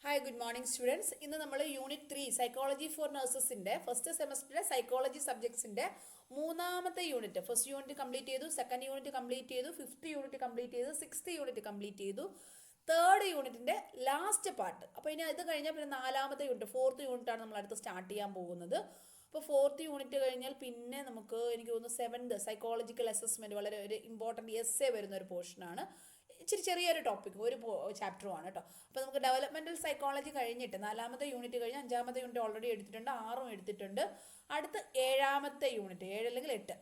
Hi good morning students. ഇന്ന് നമ്മൾ unit 3 psychology for നഴ്സസിൻ്റെ ഫസ്റ്റ് സെമസ്റ്ററിലെ സൈക്കോളജി സബ്ജക്ട്സിൻ്റെ മൂന്നാമത്തെ യൂണിറ്റ്. ഫസ്റ്റ് യൂണിറ്റ് കംപ്ലീറ്റ് ചെയ്തു, സെക്കൻഡ് യൂണിറ്റ് കംപ്ലീറ്റ് ചെയ്തു, ഫിഫ്ത്ത് യൂണിറ്റ് കംപ്ലീറ്റ് ചെയ്തു, സിക്സ്ത് യൂണിറ്റ് കംപ്ലീറ്റ് ചെയ്തു, തേർഡ് യൂണിറ്റിൻ്റെ ലാസ്റ്റ് പാർട്ട്. അപ്പോൾ ഇനി ഇത് കഴിഞ്ഞാൽ പിന്നെ നാലാമത്തെ യൂണിറ്റ്, ഫോർത്ത് യൂണിറ്റാണ് നമ്മൾ അടുത്ത് സ്റ്റാർട്ട് ചെയ്യാൻ പോകുന്നത്. അപ്പോൾ ഫോർത്ത് യൂണിറ്റ് കഴിഞ്ഞാൽ പിന്നെ നമുക്ക് എനിക്ക് തോന്നുന്നു സെവൻത് സൈക്കോളജിക്കൽ അസസ്മെൻറ്റ് വളരെ ഒരു ഇമ്പോർട്ടൻറ്റ് എസ്സേ വരുന്ന ഒരു പോർഷനാണ്. ഇച്ചിരി ചെറിയൊരു ടോപ്പിക്, ഒരു ചാപ്റ്ററുമാണ് കേട്ടോ. അപ്പോൾ നമുക്ക് ഡെവലപ്മെൻറ്റൽ സൈക്കോളജി കഴിഞ്ഞിട്ട് നാലാമത്തെ യൂണിറ്റ് കഴിഞ്ഞ് അഞ്ചാമത്തെ യൂണിറ്റ് ഓൾറെഡി എടുത്തിട്ടുണ്ട്, 6ഉം എടുത്തിട്ടുണ്ട്. അടുത്ത് ഏഴാമത്തെ യൂണിറ്റ്, 7 അല്ലെങ്കിൽ 8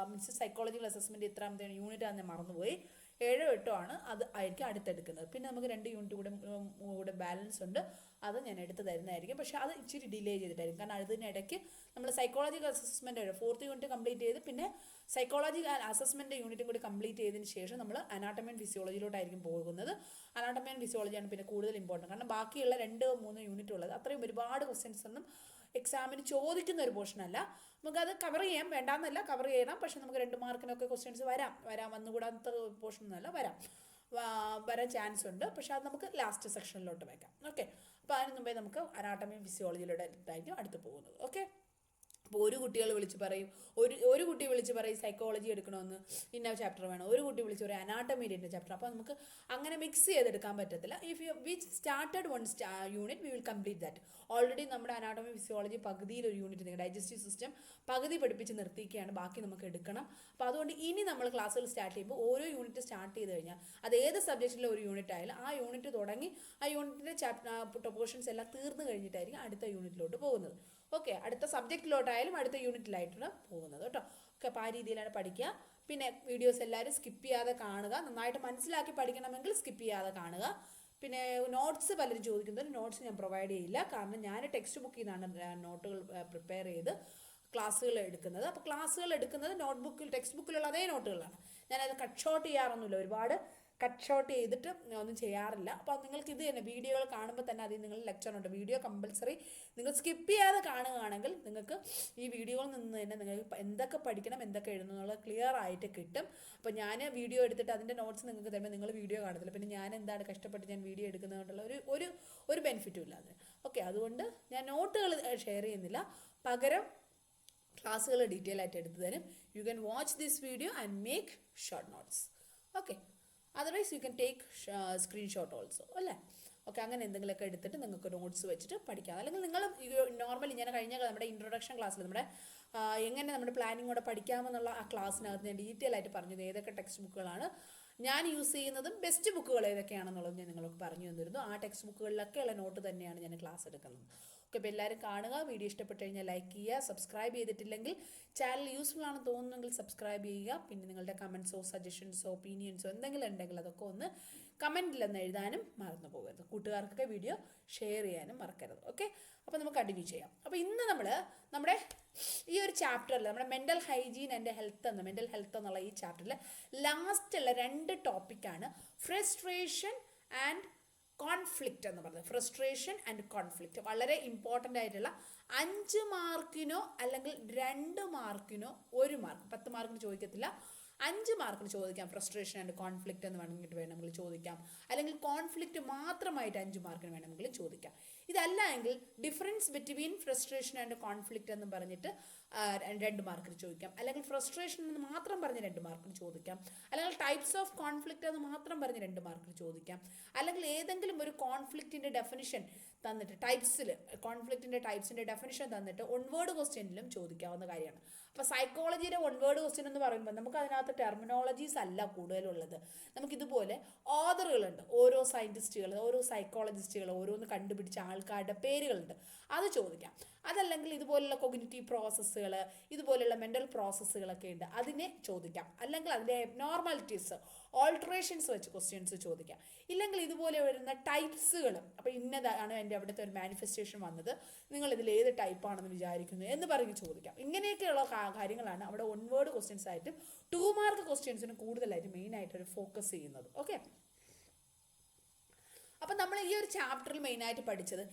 മീൻസ് സൈക്കോളജിക്കൽ അസസ്മെൻറ്റ് എത്രാമത്തെ യൂണിറ്റ് ആണെന്ന് മറന്നുപോയി, 7 8 ആണ്. അത് ആയിരിക്കും അടുത്തെടുക്കുന്നത്. പിന്നെ നമുക്ക് 2 യൂണിറ്റ് കൂടെ ബാലൻസ് ഉണ്ട്, അത് ഞാൻ എടുത്ത് തരുന്നതായിരിക്കും. പക്ഷേ അത് ഇച്ചിരി ഡിലേ ചെയ്തിട്ടായിരിക്കും, കാരണം അതിനിടയ്ക്ക് നമ്മൾ psychological assessment fourth unit complete ചെയ്ത് പിന്നെ സൈക്കോളജിക്കൽ അസസ്മെൻറ്റ് യൂണിറ്റും കൂടി കംപ്ലീറ്റ് ചെയ്തതിന് ശേഷം നമ്മൾ അനാട്ടമി ആൻഡ് ഫിസിയോളജിയിലോട്ടായിരിക്കും പോകുന്നത്. അനാട്ടമി ആൻഡ് ഫിസിയോളജിയാണ് പിന്നെ കൂടുതൽ ഇമ്പോർട്ടൻറ്റ്, കാരണം ബാക്കിയുള്ള 2-3 യൂണിറ്റ് ഉള്ളത് അത്രയും ഒരുപാട് ക്വസ്റ്റ്യൻസ് ഒന്നും എക്സാമിന് ചോദിക്കുന്ന ഒരു പോർഷനല്ല. നമുക്കത് കവർ ചെയ്യാം, വേണ്ടാന്നല്ല, കവർ ചെയ്യണം. പക്ഷെ നമുക്ക് 2 മാർക്കിനൊക്കെ ക്വസ്റ്റ്യൻസ് വരാം വന്നുകൂടാത്ത പോർഷൻ ഒന്നുമല്ല, വരാൻ ചാൻസ് ഉണ്ട്. പക്ഷെ അത് നമുക്ക് ലാസ്റ്റ് സെക്ഷനിലോട്ട് വയ്ക്കാം. ഓക്കെ, അപ്പോൾ അതിന് മുമ്പേ നമുക്ക് അനാട്ടമി ഫിസിയോളജിയിലൂടെ ആയിരിക്കും അടുത്ത് പോകുന്നത്. ഓക്കെ, അപ്പോൾ ഒരു കുട്ടി വിളിച്ച് പറയും സൈക്കോളജി എടുക്കണമെന്ന്, ഇന്ന ചാപ്റ്റർ വേണം. ഒരു കുട്ടി വിളിച്ച് പറയും അനാട്ടമിയുടെ ഇന്ന ചാപ്റ്റർ. അപ്പോൾ നമുക്ക് അങ്ങനെ മിക്സ് ചെയ്തെടുക്കാൻ പറ്റത്തില്ല. We started one unit we will complete that. Already നമ്മുടെ അനാട്ടമി ഫിസിയോളജി പകുതിയിൽ ഒരു യൂണിറ്റ്, ഡൈജസ്റ്റീവ് സിസ്റ്റം പകുതി പഠിപ്പിച്ച് നിർത്തിയിരിക്കുകയാണ്, ബാക്കി നമുക്ക് എടുക്കണം. അപ്പോൾ അതുകൊണ്ട് ഇനി നമ്മൾ ക്ലാസ്സുകൾ സ്റ്റാർട്ട് ചെയ്യുമ്പോൾ ഓരോ യൂണിറ്റ് സ്റ്റാർട്ട് ചെയ്ത് കഴിഞ്ഞാൽ അത് ഏത് സബ്ജക്റ്റിലെ ഒരു യൂണിറ്റ് ആയാലും ആ യൂണിറ്റ് തുടങ്ങി ആ യൂണിറ്റിൻ്റെ പോർഷൻസ് എല്ലാം തീർന്നു കഴിഞ്ഞിട്ടായിരിക്കും അടുത്ത യൂണിറ്റിലോട്ട് പോകുന്നത്. ഓക്കെ, അടുത്ത സബ്ജക്റ്റിലോട്ടായാലും അടുത്ത യൂണിറ്റിലായിട്ടാണ് പോകുന്നത് കേട്ടോ. ഓക്കെ, അപ്പോൾ ആ രീതിയിലാണ് പഠിക്കുക. പിന്നെ വീഡിയോസ് എല്ലാവരും സ്കിപ്പ് ചെയ്യാതെ കാണുക. നന്നായിട്ട് മനസ്സിലാക്കി പഠിക്കണമെങ്കിൽ സ്കിപ്പ് ചെയ്യാതെ കാണുക. പിന്നെ നോട്ട്സ് പലരും ചോദിക്കുന്നത്, നോട്ട്സ് ഞാൻ പ്രൊവൈഡ് ചെയ്യില്ല, കാരണം ഞാൻ ടെക്സ്റ്റ് ബുക്കിൽ നിന്നാണ് നോട്ടുകൾ പ്രിപ്പയർ ചെയ്ത് ക്ലാസ്സുകൾ എടുക്കുന്നത്. അപ്പോൾ ക്ലാസ്സുകൾ എടുക്കുന്നത് ടെക്സ്റ്റ് ബുക്കിലുള്ള അതേ നോട്ടുകളാണ്. ഞാനത് കട്ട് ഷോട്ട് ചെയ്യാറൊന്നുമില്ല, ഒരുപാട് കട്ട് ഷോട്ട് ചെയ്തിട്ട് ഒന്നും ചെയ്യാറില്ല. അപ്പോൾ നിങ്ങൾക്ക് ഇത് തന്നെ വീഡിയോകൾ കാണുമ്പോൾ തന്നെ അതിൽ നിങ്ങൾ ലെക്ചറുണ്ട്. വീഡിയോ കമ്പൽസറി നിങ്ങൾ സ്കിപ്പ് ചെയ്യാതെ കാണുകയാണെങ്കിൽ നിങ്ങൾക്ക് ഈ വീഡിയോയിൽ നിന്ന് തന്നെ നിങ്ങൾക്ക് എന്തൊക്കെ പഠിക്കണം, എന്തൊക്കെ എഴുതണം എന്നുള്ളത് ക്ലിയർ ആയിട്ട് കിട്ടും. അപ്പോൾ ഞാൻ വീഡിയോ എടുത്തിട്ട് അതിൻ്റെ നോട്ട്സ് നിങ്ങൾക്ക് തരുമ്പോൾ നിങ്ങൾ വീഡിയോ കാണത്തില്ല, പിന്നെ ഞാൻ എന്താണ് കഷ്ടപ്പെട്ട് ഞാൻ വീഡിയോ എടുക്കുന്നതുകൊണ്ടുള്ള ഒരു ബെനിഫിറ്റും ഇല്ല അതിന്. ഓക്കെ, അതുകൊണ്ട് ഞാൻ നോട്ടുകൾ ഷെയർ ചെയ്യുന്നില്ല, പകരം ക്ലാസ്സുകൾ ഡീറ്റെയിൽ ആയിട്ട് എടുത്തു തരും. You can watch this video and make short notes. Okay, otherwise you can take screenshot also അല്ലേ. ഓക്കെ, അങ്ങനെ എന്തെങ്കിലുമൊക്കെ എടുത്തിട്ട് നിങ്ങൾക്ക് നോട്ട്സ് വെച്ചിട്ട് പഠിക്കാം. അല്ലെങ്കിൽ നിങ്ങൾ നോർമലി ഞാൻ കഴിഞ്ഞ നമ്മുടെ ഇൻട്രൊഡക്ഷൻ ക്ലാസ്സിൽ എങ്ങനെ നമ്മുടെ പ്ലാനിങ്ങോടെ പഠിക്കാമെന്നുള്ള ആ ക്ലാസ്സിനകത്ത് ഞാൻ ഡീറ്റെയിൽ ആയിട്ട് പറഞ്ഞത് ഏതൊക്കെ ടെക്സ്റ്റ് ബുക്കുകളാണ് ഞാൻ യൂസ് ചെയ്യുന്നതും ബെസ്റ്റ് ബുക്കുകൾ ഏതൊക്കെയാണെന്നുള്ളത് ഞാൻ നിങ്ങൾക്ക് പറഞ്ഞു തന്നിരുന്നു. ആ ടെക്സ്റ്റ് ബുക്കുകളിലൊക്കെയുള്ള നോട്ട് തന്നെയാണ് ഞാൻ ക്ലാസ് എടുക്കുന്നത്. ഓക്കെ, അപ്പോൾ എല്ലാവരും കാണുക. വീഡിയോ ഇഷ്ടപ്പെട്ട് കഴിഞ്ഞാൽ ലൈക്ക് ചെയ്യുക. സബ്സ്ക്രൈബ് ചെയ്തിട്ടില്ലെങ്കിൽ ചാനൽ യൂസ്ഫുൾ ആണെന്ന് തോന്നുന്നെങ്കിൽ സബ്സ്ക്രൈബ് ചെയ്യുക. പിന്നെ നിങ്ങളുടെ കമൻസോ സജഷൻസോ ഒപ്പീനിയൻസോ എന്തെങ്കിലും ഉണ്ടെങ്കിൽ അതൊക്കെ ഒന്ന് കമൻറ്റിലെന്ന് എഴുതാനും മറന്നു പോകരുത്. കൂട്ടുകാർക്കൊക്കെ വീഡിയോ ഷെയർ ചെയ്യാനും മറക്കരുത്. ഓക്കെ, അപ്പോൾ നമുക്ക് കണ്ടിന്യൂ ചെയ്യാം. അപ്പോൾ ഇന്ന് നമ്മുടെ ഈ ഒരു ചാപ്റ്ററിൽ നമ്മുടെ mental hygiene and mental health എന്നുള്ള ഈ ചാപ്റ്ററിൽ ലാസ്റ്റുള്ള 2 ടോപ്പിക്കാണ് ഫ്രസ്ട്രേഷൻ ആൻഡ് കോൺഫ്ലിക്റ്റ് എന്ന് പറയുന്നത്. ഫ്രസ്ട്രേഷൻ ആൻഡ് കോൺഫ്ലിക്റ്റ് വളരെ ഇമ്പോർട്ടൻ്റ് ആയിട്ടുള്ള 5 മാർക്കിനോ അല്ലെങ്കിൽ 2 മാർക്കിനോ 1 മാർക്ക്, 10 മാർക്കിന് ചോദിക്കത്തില്ല, 5 മാർക്കിന് ചോദിക്കാം. ഫ്രസ്ട്രേഷൻ ആൻഡ് കോൺഫ്ലിക്റ്റ് എന്ന് വേണമെങ്കിൽ ചോദിക്കാം, അല്ലെങ്കിൽ കോൺഫ്ലിക്റ്റ് മാത്രമായിട്ട് 5 മാർക്കിന് വേണമെങ്കിലും ചോദിക്കാം. ഇതല്ല എങ്കിൽ difference between frustration and conflict എന്ന് പറഞ്ഞിട്ട് 2 മാർക്കിന് ചോദിക്കാം, അല്ലെങ്കിൽ ഫ്രസ്ട്രേഷൻ എന്ന് മാത്രം പറഞ്ഞ് 2 മാർക്കിന് ചോദിക്കാം, അല്ലെങ്കിൽ ടൈപ്സ് ഓഫ് കോൺഫ്ലിക്റ്റ് എന്ന് മാത്രം പറഞ്ഞ് 2 മാർക്കിന് ചോദിക്കാം, അല്ലെങ്കിൽ ഏതെങ്കിലും ഒരു കോൺഫ്ലിക്റ്റിൻ്റെ ഡെഫിനിഷൻ തന്നിട്ട് കോൺഫ്ലിക്റ്റിൻ്റെ ടൈപ്സിൻ്റെ ഡെഫിനിഷൻ തന്നിട്ട് 1 വേർഡ് ക്വസ്റ്റ്യനിലും ചോദിക്കാവുന്ന കാര്യമാണ്. അപ്പോൾ സൈക്കോളജിയുടെ 1 വേർഡ് ക്വസ്റ്റ്യൻ എന്ന് പറയുമ്പോൾ നമുക്ക് അതിനകത്ത് ടെർമിനോളജീസ് അല്ല കൂടുതലുള്ളത്. നമുക്കിതുപോലെ ഓതറുകളുണ്ട്, ഓരോ സയൻറ്റിസ്റ്റുകൾ, ഓരോ സൈക്കോളജിസ്റ്റുകൾ, ഓരോന്ന് കണ്ടുപിടിച്ച ആൾക്കാരുടെ പേരുകളുണ്ട്, അത് ചോദിക്കാം. അതല്ലെങ്കിൽ ഇതുപോലുള്ള കൊഗ്നിറ്റീവ് പ്രോസസ്സുകൾ, ഇതുപോലുള്ള മെൻ്റൽ പ്രോസസ്സുകളൊക്കെ ഉണ്ട്, അതിനെ ചോദിക്കാം. അല്ലെങ്കിൽ അതിൻ്റെ എബ്നോർമാലിറ്റീസ്, ഓൾട്ടറേഷൻസ് വെച്ച് ക്വസ്റ്റ്യൻസ് ചോദിക്കാം. ഇല്ലെങ്കിൽ ഇതുപോലെ വരുന്ന ടൈപ്സുകൾ, അപ്പോൾ ഇന്നതാണ് എൻ്റെ അവിടുത്തെ ഒരു മാനിഫെസ്റ്റേഷൻ വന്നത്, നിങ്ങളിതിൽ ഏത് ടൈപ്പാണെന്ന് വിചാരിക്കുന്നു എന്ന് പറഞ്ഞ് ചോദിക്കാം. ഇങ്ങനെയൊക്കെയുള്ള കാര്യങ്ങളാണ് അവിടെ 1 വേർഡ് ക്വസ്റ്റ്യൻസ് ആയിട്ടും 2 മാർക്ക് ക്വസ്റ്റ്യൻസിന് കൂടുതലായിട്ട് മെയിനായിട്ട് ഒരു ഫോക്കസ് ചെയ്യുന്നത്. ഓക്കെ, അപ്പം നമ്മൾ ഈ ഒരു ചാപ്റ്ററിൽ മെയിനായിട്ട് പഠിച്ചത്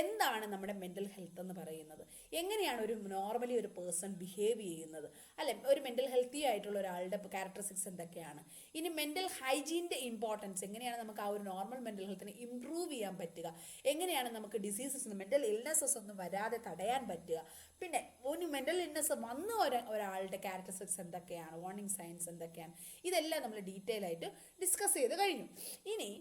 എന്താണ് നമ്മുടെ മെൻ്റൽ ഹെൽത്ത് എന്ന് പറയുന്നത്, എങ്ങനെയാണ് ഒരു നോർമലി ഒരു പേഴ്സൺ ബിഹേവ് ചെയ്യുന്നത്, അല്ലെ ഒരു മെൻ്റൽ ഹെൽത്തി ആയിട്ടുള്ള ഒരാളുടെ ക്യാരക്ടറിസ്റ്റിക്സ് എന്തൊക്കെയാണ്. ഇനി മെൻ്റൽ ഹൈജീൻ്റെ ഇമ്പോർട്ടൻസ്, എങ്ങനെയാണ് നമുക്ക് ആ ഒരു നോർമൽ മെൻ്റൽ ഹെൽത്തിനെ ഇമ്പ്രൂവ് ചെയ്യാൻ പറ്റുക, എങ്ങനെയാണ് നമുക്ക് ഡിസീസസ് മെൻ്റൽ ഇൽനെസ്സസ് ഒന്നും വരാതെ തടയാൻ പറ്റുക, പിന്നെ ഒരു മെൻ്റൽ ഇൽനെസ് വന്ന ഒരാളുടെ ക്യാരക്ടറിസ്റ്റിക്സ് എന്തൊക്കെയാണ്, വാർണിംഗ് സൈൻസ് എന്തൊക്കെയാണ്, ഇതെല്ലാം നമ്മൾ ഡീറ്റെയിൽ ആയിട്ട് ഡിസ്കസ് ചെയ്ത് കഴിഞ്ഞു. ഇനി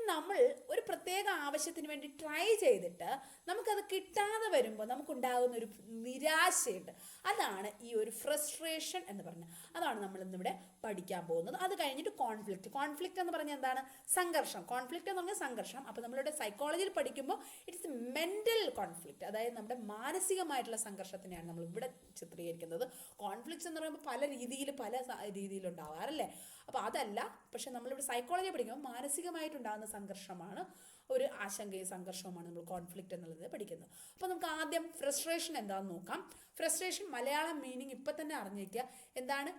നമ്മൾ ഒരു പ്രത്യേക ആവശ്യത്തിന് വേണ്ടി ട്രൈ ചെയ്തിട്ട് നമുക്കത് കിട്ടാതെ വരുമ്പോൾ നമുക്കുണ്ടാകുന്ന ഒരു നിരാശയുണ്ട്. അതാണ് ഈ ഒരു ഫ്രസ്ട്രേഷൻ എന്ന് പറഞ്ഞാൽ. അതാണ് നമ്മൾ ഇന്നിവിടെ പഠിക്കാൻ പോകുന്നത്. അത് കഴിഞ്ഞിട്ട് കോൺഫ്ലിക്റ്റ് എന്ന് പറഞ്ഞാൽ എന്താണ്? സംഘർഷം. കോൺഫ്ലിക്റ്റ് എന്ന് പറഞ്ഞാൽ സംഘർഷം. അപ്പോൾ നമ്മളുടെ സൈക്കോളജിയിൽ പഠിക്കുമ്പോൾ ഇറ്റ്സ് മെൻ്റൽ കോൺഫ്ലിക്റ്റ്, അതായത് നമ്മുടെ മാനസികമായിട്ടുള്ള സംഘർഷത്തിനെയാണ് നമ്മൾ ഇവിടെ ചിത്രീകരിക്കുന്നത്. കോൺഫ്ലിക്ട്സ് എന്ന് പറയുമ്പോൾ പല രീതിയിലുണ്ടാവാറല്ലേ. അപ്പോൾ അതല്ല, പക്ഷെ നമ്മളിവിടെ സൈക്കോളജി പഠിക്കുമ്പോൾ മാനസികമായിട്ടുണ്ടാകുന്ന സംഘർഷമാണ്, ഒരു ആശങ്കയും സംഘർഷവുമാണ് നമ്മൾ കോൺഫ്ലിക്റ്റ് എന്നുള്ളത് പഠിക്കുന്നത്. അപ്പോൾ നമുക്ക് ആദ്യം ഫ്രസ്ട്രേഷൻ എന്താണെന്ന് നോക്കാം. ഫ്രസ്ട്രേഷൻ മലയാളം മീനിങ് ഇപ്പം തന്നെ അറിഞ്ഞിരിക്കുക. എന്താണ്?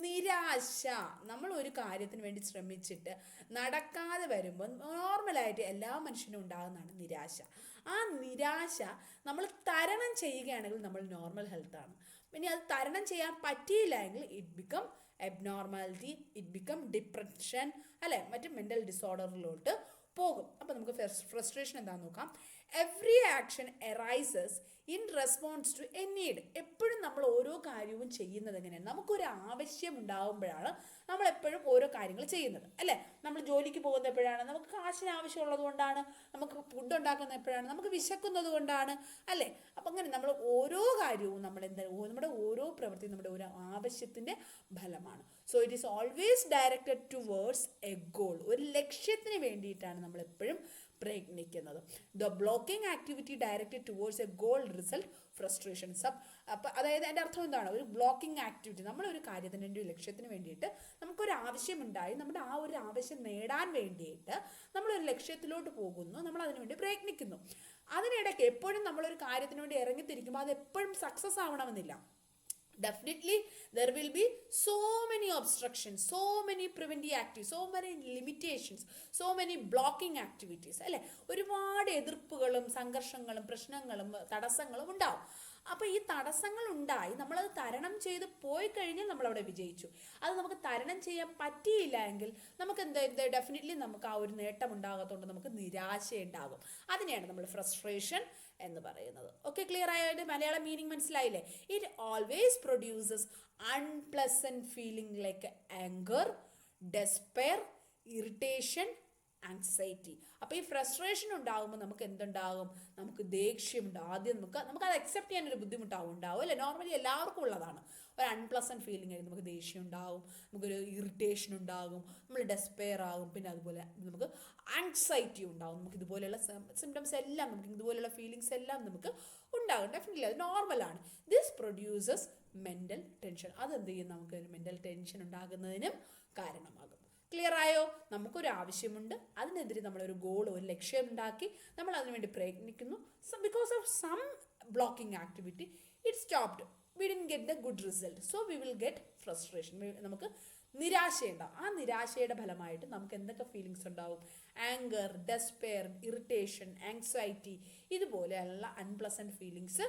നിരാശ. നമ്മൾ ഒരു കാര്യത്തിന് വേണ്ടി ശ്രമിച്ചിട്ട് നടക്കാതെ വരുമ്പോൾ നോർമലായിട്ട് എല്ലാ മനുഷ്യനും ഉണ്ടാകുന്നതാണ് നിരാശ. ആ നിരാശ നമ്മൾ തരണം ചെയ്യുകയാണെങ്കിൽ നമ്മൾ നോർമൽ ഹെൽത്താണ്. ഇനി അത് തരണം ചെയ്യാൻ പറ്റിയില്ല എങ്കിൽ it become abnormality, it become depression, അല്ലെ മറ്റ് മെൻ്റൽ ഡിസോർഡറിലോട്ട് പോകും. അപ്പോൾ നമുക്ക് ഫ്രസ്ട്രേഷൻ എന്താണെന്ന് നോക്കാം. Every action arises in response to a need. എപ്പോഴും നമ്മൾ ഓരോ കാര്യവും ചെയ്യുന്നത് എങ്ങനെയാണ്? നമുക്കൊരു ആവശ്യം ഉണ്ടാകുമ്പോഴാണ് നമ്മൾ എപ്പോഴും ഓരോ കാര്യങ്ങൾ ചെയ്യുന്നത്, അല്ലേ? നമ്മൾ ജോലിക്ക് പോകുന്നത് എപ്പോഴാണ്? നമുക്ക് കാശിന് ആവശ്യമുള്ളത് കൊണ്ടാണ്. നമുക്ക് ഫുഡ് ഉണ്ടാക്കുന്നത് എപ്പോഴാണ്? നമുക്ക് വിശക്കുന്നത് കൊണ്ടാണ്, അല്ലേ? അപ്പം അങ്ങനെ നമ്മൾ ഓരോ കാര്യവും നമ്മുടെ ഓരോ പ്രവൃത്തിയും നമ്മുടെ ഒരു ആവശ്യത്തിൻ്റെ ഫലമാണ്. So it is always directed towards a goal. ഒരു ലക്ഷ്യത്തിന് വേണ്ടിയിട്ടാണ് നമ്മൾ എപ്പോഴും പ്രയത്നിക്കുന്നത്. The blocking activity directed towards a goal result frustration. അപ്പം അതായത് എൻ്റെ അർത്ഥം എന്താണ്? ഒരു ബ്ലോക്കിംഗ് ആക്ടിവിറ്റി, നമ്മളൊരു കാര്യത്തിന് ഒരു ലക്ഷ്യത്തിന് വേണ്ടിയിട്ട് നമുക്കൊരു ആവശ്യമുണ്ടായി, നമ്മുടെ ആ ഒരു ആവശ്യം നേടാൻ വേണ്ടിയിട്ട് നമ്മളൊരു ലക്ഷ്യത്തിലോട്ട് പോകുന്നു, നമ്മൾ അതിനു വേണ്ടി പ്രയത്നിക്കുന്നു. അതിനിടയ്ക്ക് എപ്പോഴും നമ്മളൊരു കാര്യത്തിന് വേണ്ടി ഇറങ്ങിത്തിരിക്കുമ്പോൾ അത് എപ്പോഴും സക്സസ് ആവണമെന്നില്ല. Definitely there will be so many obstructions, so many preventive activities, so many limitations, so many blocking activities, അല്ലേ? ഒരുപാട് എതിർപ്പുകളും സംഘർഷങ്ങളും പ്രശ്നങ്ങളും തടസ്സങ്ങളും ഉണ്ടാവും. അപ്പോൾ ഈ തടസ്സങ്ങൾ ഉണ്ടായി നമ്മളത് തരണം ചെയ്ത് പോയി കഴിഞ്ഞാൽ നമ്മളവിടെ വിജയിച്ചു. അത് നമുക്ക് തരണം ചെയ്യാൻ പറ്റിയില്ല എങ്കിൽ നമുക്ക് ഡെഫിനറ്റ്ലി നമുക്ക് ആ ഒരു നേട്ടം ഉണ്ടാകാത്തതുകൊണ്ട് നമുക്ക് നിരാശയുണ്ടാകും. അതിനെയാണ് നമ്മൾ ഫ്രസ്ട്രേഷൻ എന്ന് പറയുന്നത്. ഓക്കെ, ക്ലിയർ ആയിട്ട് മലയാളം മീനിങ് മനസ്സിലായില്ലേ? It always produces unpleasant feeling like anchor, despair, irritation, anxiety. അപ്പോൾ ഈ ഫ്രസ്ട്രേഷൻ ഉണ്ടാകുമ്പോൾ നമുക്ക് എന്തുണ്ടാകും? നമുക്ക് ദേഷ്യമുണ്ടാകും. ആദ്യം നമുക്കത് അക്സെപ്റ്റ് ചെയ്യാനൊരു ബുദ്ധിമുട്ടാവും അല്ലേ? നോർമലി എല്ലാവർക്കും ഉള്ളതാണ്. ഒരു അൺപ്ലസൻറ്റ് ഫീലിംഗ് ആയിരിക്കും. നമുക്ക് ദേഷ്യം ഉണ്ടാകും, നമുക്കൊരു ഇറിറ്റേഷൻ ഉണ്ടാകും, നമ്മൾ ഡെസ്പെയർ ആകും, പിന്നെ അതുപോലെ നമുക്ക് ആങ്സൈറ്റി ഉണ്ടാകും. നമുക്ക് ഇതുപോലെയുള്ള സിംറ്റംസ് എല്ലാം, നമുക്ക് ഇതുപോലെയുള്ള ഫീലിങ്സ് എല്ലാം നമുക്ക് ഉണ്ടാകും. ഡെഫിനറ്റ്ലി അത് നോർമലാണ്. This produces mental tension. അതെന്ത് ചെയ്യും? നമുക്ക് മെൻ്റൽ ടെൻഷൻ ഉണ്ടാകുന്നതിനും കാരണമാകും. ക്ലിയർ ആയോ? നമുക്കൊരു ആവശ്യമുണ്ട്, അതിനെതിരെ നമ്മളൊരു ഗോൾ, ഒരു ലക്ഷ്യം ഉണ്ടാക്കി നമ്മൾ അതിനുവേണ്ടി പ്രയത്നിക്കുന്നു. Because of some blocking activity it stopped, we didn't get the good result, so we will get frustration. നമുക്ക് നിരാശയുണ്ടാവും. ആ നിരാശയുടെ ഫലമായിട്ട് നമുക്ക് എന്തൊക്കെ ഫീലിങ്സ് ഉണ്ടാവും? ആങ്കർ, ഡെസ്പെയർ, ഇറിറ്റേഷൻ, ആങ്സൈറ്റി, ഇതുപോലെയുള്ള അൺപ്ലസൻറ്റ് ഫീലിങ്സ്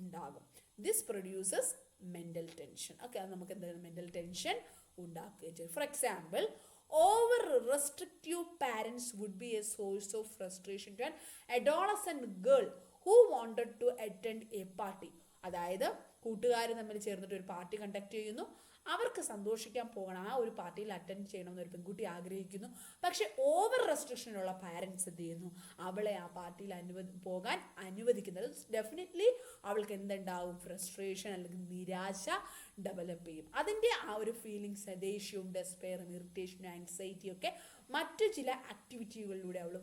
ഉണ്ടാകും. This produces mental tension. Okay, അത് നമുക്ക് എന്താണ്? മെൻ്റൽ ടെൻഷൻ ഉണ്ടാക്കുകയും ചെയ്യും. For example, over restrictive parents would be a source of frustration to an adolescent girl who wanted to attend a party. അതായത് കൂട്ടുകാർ തമ്മിൽ ചേർന്നിട്ട് ഒരു പാർട്ടി കണ്ടക്ട് ചെയ്യുന്നു, അവർക്ക് സന്തോഷിക്കാൻ പോകണം, ആ ഒരു പാർട്ടിയിൽ അറ്റൻഡ് ചെയ്യണമെന്ന് ഒരു പെൺകുട്ടി ആഗ്രഹിക്കുന്നു. പക്ഷെ ഓവർ റെസ്ട്രിക്ഷനുള്ള പാരൻസ് എന്ത് ചെയ്യുന്നു? അവളെ ആ പാർട്ടിയിൽ പോകാൻ അനുവദിക്കുന്നത്. ഡെഫിനറ്റ്ലി അവൾക്ക് എന്തുണ്ടാവും? ഫ്രസ്ട്രേഷൻ അല്ലെങ്കിൽ നിരാശ ഡെവലപ്പ് ചെയ്യും. അതിൻ്റെ ആ ഒരു ഫീലിങ്സ്, ദേഷ്യവും ഡെസ്പെയറും ഇറിറ്റേഷനും ആങ്സൈറ്റിയും ഒക്കെ മറ്റു ചില ആക്ടിവിറ്റികളിലൂടെ അവൾ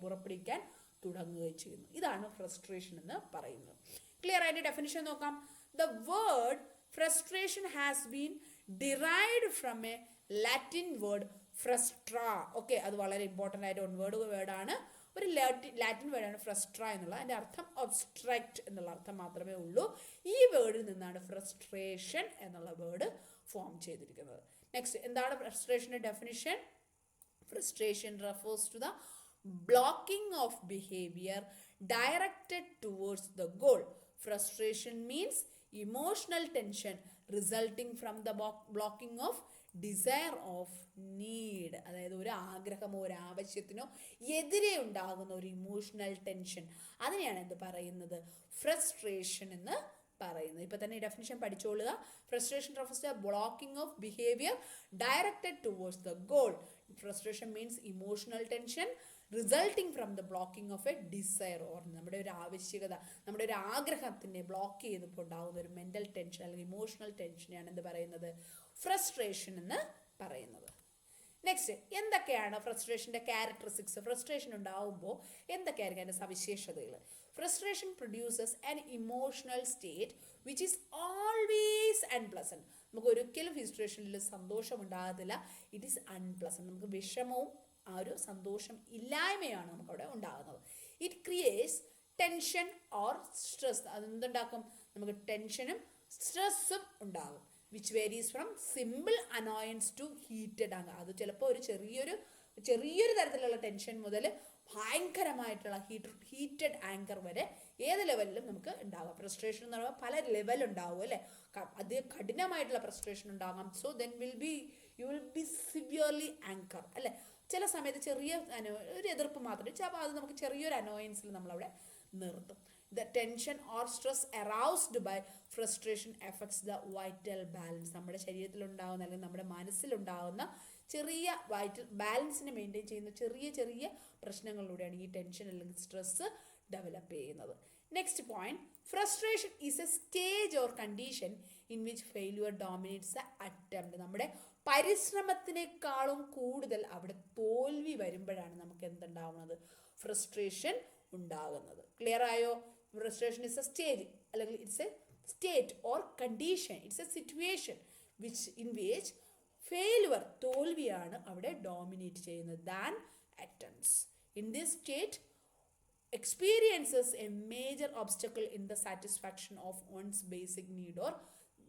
പുറപ്പെടുവിക്കാൻ തുടങ്ങുകയും ചെയ്യുന്നു. ഇതാണ് ഫ്രസ്ട്രേഷൻ എന്ന് പറയുന്നത്. ക്ലിയർ ആയിട്ട് ഡെഫിനിഷൻ നോക്കാം. The word frustration has been derived from a Latin word frustra. Okay, അത് വളരെ ഇമ്പോർട്ടൻ്റ് ആയിട്ട് വേർഡാണ്. ഒരു ലാറ്റിൻ വേർഡാണ് ഫ്രസ്ട്ര എന്നുള്ള. അതിൻ്റെ അർത്ഥം ഒബ്സ്ട്രക്റ്റ് എന്നുള്ള അർത്ഥം മാത്രമേ ഉള്ളൂ. ഈ വേർഡിൽ നിന്നാണ് ഫ്രസ്ട്രേഷൻ എന്നുള്ള വേർഡ് ഫോം ചെയ്തിരിക്കുന്നത്. നെക്സ്റ്റ്, എന്താണ് ഫ്രസ്ട്രേഷൻ്റെ definition? Frustration refers to the blocking of behavior directed towards the goal. Frustration means emotional tension resulting from the blocking of desire of need, അതായത് ഒരു ആഗ്രഹമോ ഒരു ആവശ്യത്തിനോ എതിരെ ഉണ്ടാകുന്ന ഒരു ഇമോഷണൽ ടെൻഷൻ, അതിനെയാണ് എന്ത് പറയുന്നത്? ഫ്രസ്ട്രേഷൻ എന്ന് പറയുന്നത്. ഇപ്പൊ തന്നെ ഈ ഡെഫിനിഷൻ പഠിച്ചോളുക. Frustration refers to blocking of behaviour directed towards the goal. Frustration means emotional tension resulting from the blocking of a desire, or നമ്മുടെ ഒരു ആവശ്യകത, നമ്മുടെ ഒരു ആഗ്രഹത്തിനെ ബ്ലോക്ക് ചെയ്തപ്പോൾ ഉണ്ടാകുന്ന ഒരു മെന്റൽ ടെൻഷൻ അല്ലെങ്കിൽ ഇമോഷണൽ ടെൻഷനെയാണ് എന്ത് പറയുന്നത്? ഫ്രസ്ട്രേഷൻ എന്ന് പറയുന്നത്. നെക്സ്റ്റ്, എന്തൊക്കെയാണ് ഫ്രസ്ട്രേഷൻ്റെ ക്യാരക്ടറിസ്റ്റിക്സ്? ഫ്രസ്ട്രേഷൻ ഉണ്ടാവുമ്പോൾ എന്തൊക്കെയായിരിക്കും അതിൻ്റെ സവിശേഷതകൾ? Frustration produces an emotional state which is always unpleasant. നമുക്ക് ഒരിക്കലും ഫ്രസ്ട്രേഷനിൽ സന്തോഷം ഉണ്ടാകത്തില്ല. It is unpleasant. നമുക്ക് വിഷമവും ആ ഒരു സന്തോഷം ഇല്ലായ്മയാണ് നമുക്കവിടെ ഉണ്ടാകുന്നത്. It creates tension or stress. അതെന്തുണ്ടാക്കും? നമുക്ക് ടെൻഷനും സ്ട്രെസ്സും ഉണ്ടാകും. Which varies from simple annoyance to heated anger. അത് ചിലപ്പോൾ ഒരു ചെറിയൊരു തരത്തിലുള്ള ടെൻഷൻ മുതൽ ഭയങ്കരമായിട്ടുള്ള ഹീറ്റഡ് ആങ്കർ വരെ ഏത് ലെവലിലും നമുക്ക് ഉണ്ടാകാം. ഫ്രസ്ട്രേഷൻ എന്ന് പറയുമ്പോൾ പല ലെവൽ ഉണ്ടാവും അല്ലേ? അത് കഠിനമായിട്ടുള്ള ഫ്രസ്ട്രേഷൻ ഉണ്ടാകാം. So then you will be severely anchor അല്ലേ? ചില സമയത്ത് ചെറിയ ഒരു എതിർപ്പ് മാത്രമേ, ചിലപ്പോൾ അത് നമുക്ക് ചെറിയൊരു അനോയൻസിൽ നമ്മളവിടെ നിർത്തും. The tension or stress aroused by frustration affects the vital balance. നമ്മുടെ ശരീരത്തിലുണ്ടാകുന്ന അല്ലെങ്കിൽ നമ്മുടെ മനസ്സിലുണ്ടാകുന്ന ചെറിയ വൈറ്റൽ ബാലൻസിനെ മെയിൻറ്റെയിൻ ചെയ്യുന്ന ചെറിയ പ്രശ്നങ്ങളിലൂടെയാണ് ഈ ടെൻഷൻ അല്ലെങ്കിൽ സ്ട്രെസ് ഡെവലപ്പ് ചെയ്യുന്നത്. Next point, frustration is a stage or condition in which failure dominates a attempt. നമ്മുടെ പരിശ്രമത്തിനേക്കാളും കൂടുതൽ അവിടെ തോൽവി വരുമ്പോഴാണ് നമുക്ക് എന്തുണ്ടാവുന്നത്? ഫ്രസ്ട്രേഷൻ ഉണ്ടാകുന്നത്. ക്ലിയർ ആയോ? ഫ്രസ്ട്രേഷൻ ഇസ് എ സ്റ്റേജ് അല്ലെങ്കിൽ it's a state or condition, it's a situation in which failure, തോൽവിയാണ് അവിടെ ഡോമിനേറ്റ് ചെയ്യുന്നത് than attempts. In this state experiences a major obstacle in the satisfaction of one's basic need or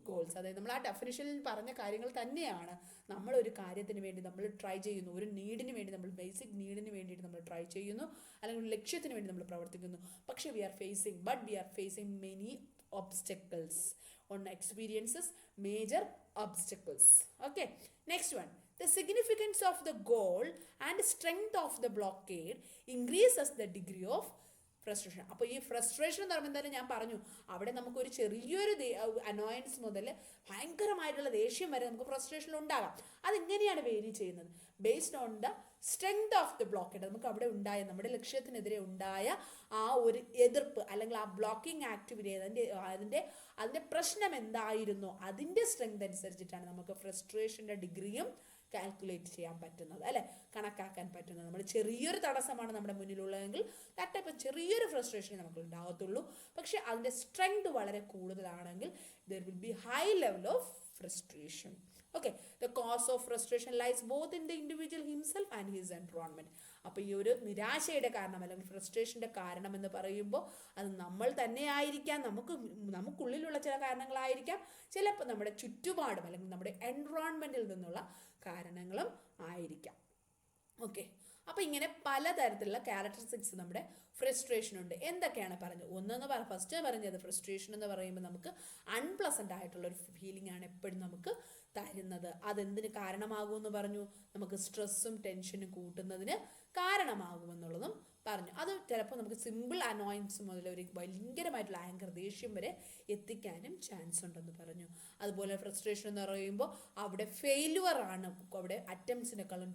goals. അതായത് നമ്മൾ ആ ഡെഫിനിഷനിൽ പറഞ്ഞ കാര്യങ്ങൾ തന്നെയാണ് നമ്മളൊരു കാര്യത്തിന് വേണ്ടി നമ്മൾ ട്രൈ ചെയ്യുന്നു, ഒരു നീഡിന് വേണ്ടി നമ്മൾ ബേസിക് നീഡിന് വേണ്ടിയിട്ട് നമ്മൾ ട്രൈ ചെയ്യുന്നു, അല്ലെങ്കിൽ ഒരു ലക്ഷ്യത്തിന് വേണ്ടി നമ്മൾ പ്രവർത്തിക്കുന്നു. പക്ഷേ we are facing many obstacles on experiences major obstacles. Okay, next one, the significance of the goal and strength of the blockade increases the degree of frustration. അപ്പോൾ ഈ ഫ്രസ്ട്രേഷൻ എന്ന് പറയുമ്പോൾ എന്തായാലും ഞാൻ പറഞ്ഞു, അവിടെ നമുക്കൊരു ചെറിയൊരു അനോയൻസ് മുതൽ ഭയങ്കരമായിട്ടുള്ള ദേഷ്യം വരെ നമുക്ക് ഫ്രസ്ട്രേഷൻ ഉണ്ടാകാം. അതെങ്ങനെയാണ് വേരി ചെയ്യുന്നത്? Based on the strength of the blockade. നമുക്ക് അവിടെ ഉണ്ടായ, നമ്മുടെ ലക്ഷ്യത്തിനെതിരെ ഉണ്ടായ ആ ഒരു എതിർപ്പ് അല്ലെങ്കിൽ ആ ബ്ലോക്കിംഗ് ആക്ടിവിറ്റി, അതിൻ്റെ പ്രശ്നം എന്തായിരുന്നോ അതിൻ്റെ സ്ട്രെങ്ത് അനുസരിച്ചിട്ടാണ് നമുക്ക് ഫ്രസ്ട്രേഷൻ്റെ ഡിഗ്രിയും കാൽക്കുലേറ്റ് ചെയ്യാൻ പറ്റുന്നത് അല്ലെ, കണക്കാക്കാൻ പറ്റുന്നത്. നമ്മൾ ചെറിയൊരു തടസ്സമാണ് നമ്മുടെ മുന്നിലുള്ളതെങ്കിൽ ദാറ്റ് ടൈപ്പ് ചെറിയൊരു ഫ്രസ്ട്രേഷൻ നമുക്ക് ഉണ്ടാകത്തുള്ളൂ. പക്ഷെ അതിൻ്റെ സ്ട്രെങ്ത് വളരെ കൂടുതലാണെങ്കിൽ there will be high level of frustration. Okay, the cause of frustration lies both in the individual himself and his environment. അപ്പോൾ ഈ ഒരു നിരാശയുടെ കാരണം അല്ലെങ്കിൽ ഫ്രസ്ട്രേഷൻ്റെ കാരണം എന്ന് പറയുമ്പോൾ അത് നമ്മൾ തന്നെ ആയിരിക്കാം, നമുക്കുള്ളിലുള്ള ചില കാരണങ്ങളായിരിക്കാം, ചിലപ്പോൾ നമ്മുടെ ചുറ്റുപാടും അല്ലെങ്കിൽ നമ്മുടെ എൻവയോൺമെന്റിൽ നിന്നുള്ള കാരണങ്ങളും ആയിരിക്കാം. ഓക്കെ, അപ്പോൾ ഇങ്ങനെ പലതരത്തിലുള്ള ക്യാരക്ടറിസ്റ്റിക്സ് നമ്മുടെ ഫ്രസ്ട്രേഷൻ ഉണ്ട്. എന്തൊക്കെയാണ് പറഞ്ഞത്? ഫസ്റ്റ് പറഞ്ഞത് ഫ്രസ്ട്രേഷൻ എന്ന് പറയുമ്പോൾ നമുക്ക് അൺപ്ലസൻ്റ് ആയിട്ടുള്ള ഒരു ഫീലിംഗ് ആണ് എപ്പോഴും നമുക്ക് തരുന്നത്. അതെന്തിന് കാരണമാകുമെന്ന് പറഞ്ഞു? നമുക്ക് സ്ട്രെസ്സും ടെൻഷനും കൂട്ടുന്നതിന് കാരണമാകുമെന്നുള്ളതും പറഞ്ഞു. അത് ചിലപ്പോൾ നമുക്ക് സിമ്പിൾ അനോയൻസ് മുതൽ ഒരു ഭയങ്കരമായിട്ടുള്ള ആങ്കർ, ദേഷ്യം വരെ എത്തിക്കാനും ചാൻസ് ഉണ്ടെന്ന് പറഞ്ഞു. അതുപോലെ ഫ്രസ്ട്രേഷൻ എന്ന് പറയുമ്പോൾ അവിടെ ഫെയിലുവർ ആണ് അവിടെ അറ്റംപ്റ്റ്സിനേക്കാളും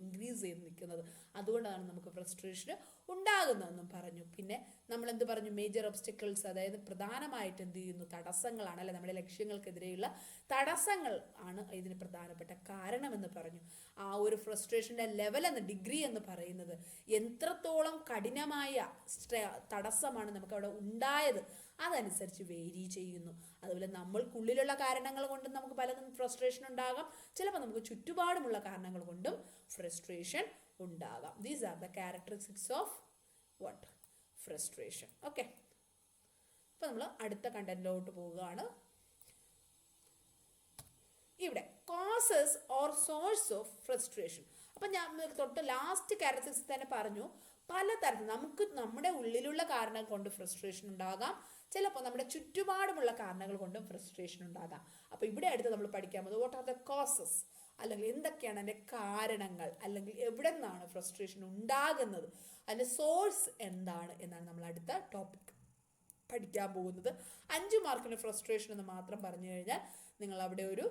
ഇൻക്രീസ് ചെയ്ത് നിൽക്കുന്നത്. അതുകൊണ്ടാണ് നമുക്ക് ഫ്രസ്ട്രേഷൻ ഉണ്ടാകുന്നതെന്നും പറഞ്ഞു. പിന്നെ നമ്മൾ എന്ത് പറഞ്ഞു? മേജർ ഒബ്സ്റ്റക്കിൾസ്, അതായത് പ്രധാനമായിട്ട് എന്ത് ചെയ്യുന്നു? തടസ്സങ്ങളാണ് അല്ലെ, നമ്മുടെ ലക്ഷ്യങ്ങൾക്കെതിരെയുള്ള തടസ്സങ്ങൾ ആണ് ഇതിന് പ്രധാനപ്പെട്ട കാരണമെന്ന് പറഞ്ഞു. ആ ഒരു ഫ്രസ്ട്രേഷൻ്റെ ലെവൽ ഡിഗ്രി എന്ന് പറയുന്നത് എത്രത്തോളം കഠിനമായ തടസ്സമാണ് നമുക്ക് അവിടെ ഉണ്ടായത് അതനുസരിച്ച് വേരി ചെയ്യുന്നു. അതുപോലെ നമ്മൾക്കുള്ളിലുള്ള കാരണങ്ങൾ കൊണ്ടും നമുക്ക് പലതും ഫ്രസ്ട്രേഷൻ ഉണ്ടാകാം, ചിലപ്പോൾ നമുക്ക് ചുറ്റുപാടുമുള്ള കാരണങ്ങൾ കൊണ്ടും ഫ്രസ്ട്രേഷൻ ഉണ്ടാകാം. These are the characteristics of what? Frustration. Okay, അപ്പോൾ നമ്മൾ അടുത്ത കണ്ടന്റിലോട്ട് പോവുകയാണ്. ഇവിടെ causes or source of frustration, അപ്പം ഞാൻ തൊട്ട് ലാസ്റ്റ് ക്യാരക്ടറിസ്റ്റിക്സ് തന്നെ പറഞ്ഞു, പലതരത്തിൽ നമുക്ക് നമ്മുടെ ഉള്ളിലുള്ള കാരണങ്ങൾ കൊണ്ട് ഫ്രസ്ട്രേഷൻ ഉണ്ടാകാം, ചിലപ്പോൾ നമ്മുടെ ചുറ്റുപാടുമുള്ള കാരണങ്ങൾ കൊണ്ടും ഫ്രസ്ട്രേഷൻ ഉണ്ടാകാം. അപ്പോൾ ഇവിടെ അടുത്ത് നമ്മൾ പഠിക്കാൻ പോകുന്നത് വാട്ട് ആർ ദ കോസസ്, അല്ലെങ്കിൽ എന്തൊക്കെയാണ് അതിൻ്റെ കാരണങ്ങൾ, അല്ലെങ്കിൽ എവിടെ നിന്നാണ് ഫ്രസ്ട്രേഷൻ ഉണ്ടാകുന്നത്, അതിൻ്റെ സോഴ്സ് എന്താണ് എന്നാണ് നമ്മൾ അടുത്ത ടോപ്പിക് പഠിക്കാൻ പോകുന്നത്. 5 മാർക്കിന് ഫ്രസ്ട്രേഷൻ എന്ന് മാത്രം പറഞ്ഞു കഴിഞ്ഞാൽ നിങ്ങൾ അവിടെ ഒരു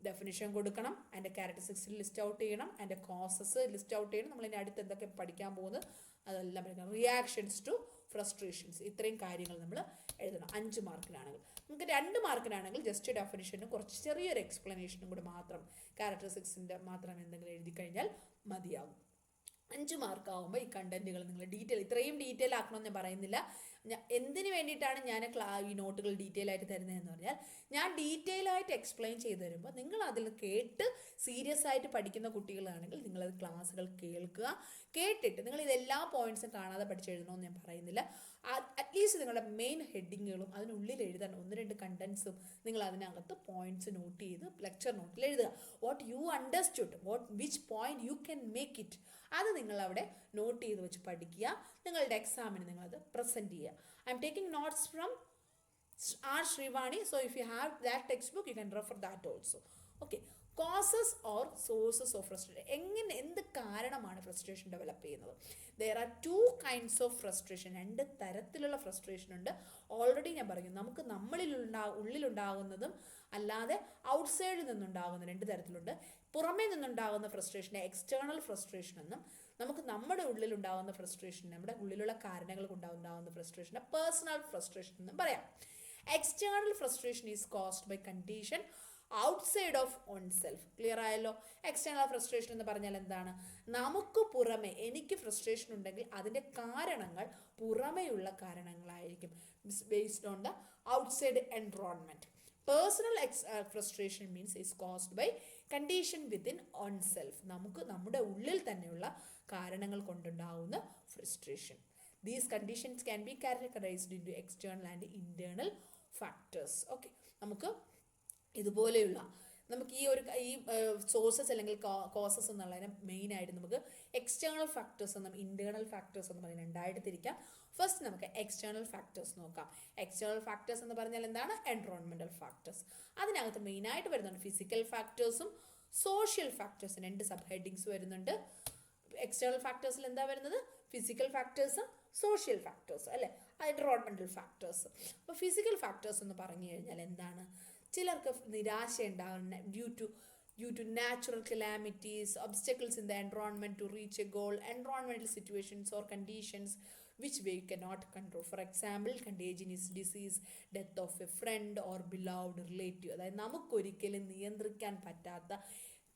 ഡെഫിനിഷൻ കൊടുക്കണം, അതിൻ്റെ ക്യാരക്ടറിസ്റ്റിക്സ് ലിസ്റ്റ് ഔട്ട് ചെയ്യണം, അതിൻ്റെ കോസസ് ലിസ്റ്റ് ഔട്ട് ചെയ്യണം. നമ്മൾ ഇനി അടുത്ത് എന്തൊക്കെ പഠിക്കാൻ പോകുന്നത് അതെല്ലാം പഠിക്കണം. റിയാക്ഷൻസ് ടു ഫ്രസ്ട്രേഷൻസ്, ഇത്രയും കാര്യങ്ങൾ നമ്മൾ എഴുതണം 5 മാർക്കിനാണെങ്കിൽ. നമുക്ക് 2 മാർക്കിനാണെങ്കിൽ ജസ്റ്റ് ഡെഫിനിഷനും കുറച്ച് ചെറിയൊരു എക്സ്പ്ലനേഷനും കൂടി മാത്രം, ക്യാരക്ടറിസ്റ്റിക്സിൻ്റെ മാത്രം എന്തെങ്കിലും എഴുതി കഴിഞ്ഞാൽ മതിയാകും. 5 മാർക്കാവുമ്പോൾ ഈ കണ്ടന്റുകൾ നിങ്ങൾ ഇത്രയും ഡീറ്റെയിൽ ആക്കണമെന്ന് ഞാൻ പറയുന്നില്ല. എന്തിനു വേണ്ടിയിട്ടാണ് ഞാൻ ഈ നോട്ടുകൾ ഡീറ്റെയിൽ ആയിട്ട് തരുന്നതെന്ന് പറഞ്ഞാൽ, ഞാൻ ഡീറ്റെയിൽ ആയിട്ട് എക്സ്പ്ലെയിൻ ചെയ്ത് തരുമ്പോൾ നിങ്ങൾ അതിൽ കേട്ട് സീരിയസ് ആയിട്ട് പഠിക്കുന്ന കുട്ടികളാണെങ്കിൽ നിങ്ങളത് ക്ലാസ്സുകൾ കേട്ടിട്ട് നിങ്ങൾ ഇതെല്ലാ പോയിന്റ്സും കാണാതെ പഠിച്ചെഴുതണമെന്ന് ഞാൻ പറയുന്നില്ല. അറ്റ്ലീസ്റ്റ് നിങ്ങളുടെ മെയിൻ ഹെഡിങ്ങുകളും അതിനുള്ളിൽ എഴുതാൻ 1-2 കണ്ടന്റ്സും നിങ്ങൾ അതിനകത്ത് പോയിന്റ്സ് നോട്ട് ചെയ്ത് ലെക്ചർ നോട്ടിൽ എഴുതുക. What you understood, which point you can make it, അത് നിങ്ങൾ അവിടെ നോട്ട് ചെയ്ത് വെച്ച് പഠിക്കുക. നിങ്ങളുടെ എക്സാമിന് നിങ്ങളത് പ്രസൻറ്റ് ചെയ്യുക. I am taking notes from R. Shrivani, so if you have that textbook you can refer that also. Okay, causes or sources of frustration. എന്ത് കാരണമാണ് ഫ്രസ്ട്രേഷൻ ഡെവലപ്പ് ചെയ്യുന്നത്? There are 2 kinds of frustration. 2 തരത്തിലുള്ള frustration ഉണ്ട്. Already ഞാൻ പറഞ്ഞു, നമുക്ക് ഉള്ളിലുണ്ടാകുന്നതും അല്ലാതെ ഔട്ട്സൈഡിൽ നിന്നുണ്ടാകുന്ന 2 തരത്തിലുണ്ട്. പുറമേ നിന്നുണ്ടാകുന്ന ഫ്രസ്ട്രേഷനെ എക്സ്റ്റേണൽ ഫ്രസ്ട്രേഷൻ എന്നും, നമുക്ക് നമ്മുടെ ഉള്ളിലുണ്ടാകുന്ന ഫ്രസ്ട്രേഷൻ, നമ്മുടെ ഉള്ളിലുള്ള കാരണങ്ങൾ കൊണ്ടുണ്ടാകുന്ന ഫ്രസ്ട്രേഷനെ പേഴ്സണൽ ഫ്രസ്ട്രേഷൻ എന്നും പറയാം. External frustration is caused by condition outside of oneself. Clear ആയല്ലോ? എക്സ്റ്റേണൽ ഫ്രസ്ട്രേഷൻ എന്ന് പറഞ്ഞാൽ എന്താണ്? നമുക്ക് പുറമെ, എനിക്ക് ഫ്രസ്ട്രേഷൻ ഉണ്ടെങ്കിൽ അതിൻ്റെ കാരണങ്ങൾ പുറമെയുള്ള കാരണങ്ങളായിരിക്കും, based on the outside environment. Personal frustration means is caused by condition within oneself. നമുക്ക് നമ്മുടെ ഉള്ളിൽ തന്നെയുള്ള കാരണങ്ങൾ കൊണ്ടുണ്ടാകുന്ന frustration. These conditions can be categorized into external and internal factors. Okay, നമുക്ക് ഇതുപോലെയുള്ള നമുക്ക് ഈ സോഴ്സസ് അല്ലെങ്കിൽ കോസസ് എന്നുള്ളതിനെ മെയിനായിട്ട് നമുക്ക് എക്സ്റ്റേണൽ ഫാക്ടേഴ്സ് എന്നും ഇൻറ്റേർണൽ ഫാക്ടേഴ്സ് എന്ന് പറഞ്ഞാൽ 2 ആയിട്ട് തിരിക്കാം. ഫസ്റ്റ് നമുക്ക് എക്സ്റ്റേണൽ ഫാക്ടേഴ്സ് നോക്കാം. എക്സ്റ്റേണൽ ഫാക്ടേഴ്സ് എന്ന് പറഞ്ഞാൽ എന്താണ്? Environmental factors. അതിനകത്ത് മെയിനായിട്ട് വരുന്നുണ്ട് ഫിസിക്കൽ ഫാക്ടേഴ്സും സോഷ്യൽ ഫാക്ടേഴ്സും. 2 സബ് ഹെഡിങ്സ് വരുന്നുണ്ട്. എക്സ്റ്റേണൽ ഫാക്ടേഴ്സിൽ എന്താ വരുന്നത്? ഫിസിക്കൽ ഫാക്ടേഴ്സും സോഷ്യൽ ഫാക്ടേഴ്സ്, അല്ലേ? Environmental factors. അപ്പോൾ ഫിസിക്കൽ ഫാക്ടേഴ്സ് എന്ന് പറഞ്ഞു കഴിഞ്ഞാൽ എന്താണ്? ചിലർക്ക് നിരാശ ഉണ്ടാകുന്ന due to natural calamities, obstacles in the environment to reach a goal, environmental situations or conditions which we cannot control. For example, contagious disease, death of a friend or beloved relative. അതായത് നമുക്കൊരിക്കലും നിയന്ത്രിക്കാൻ പറ്റാത്ത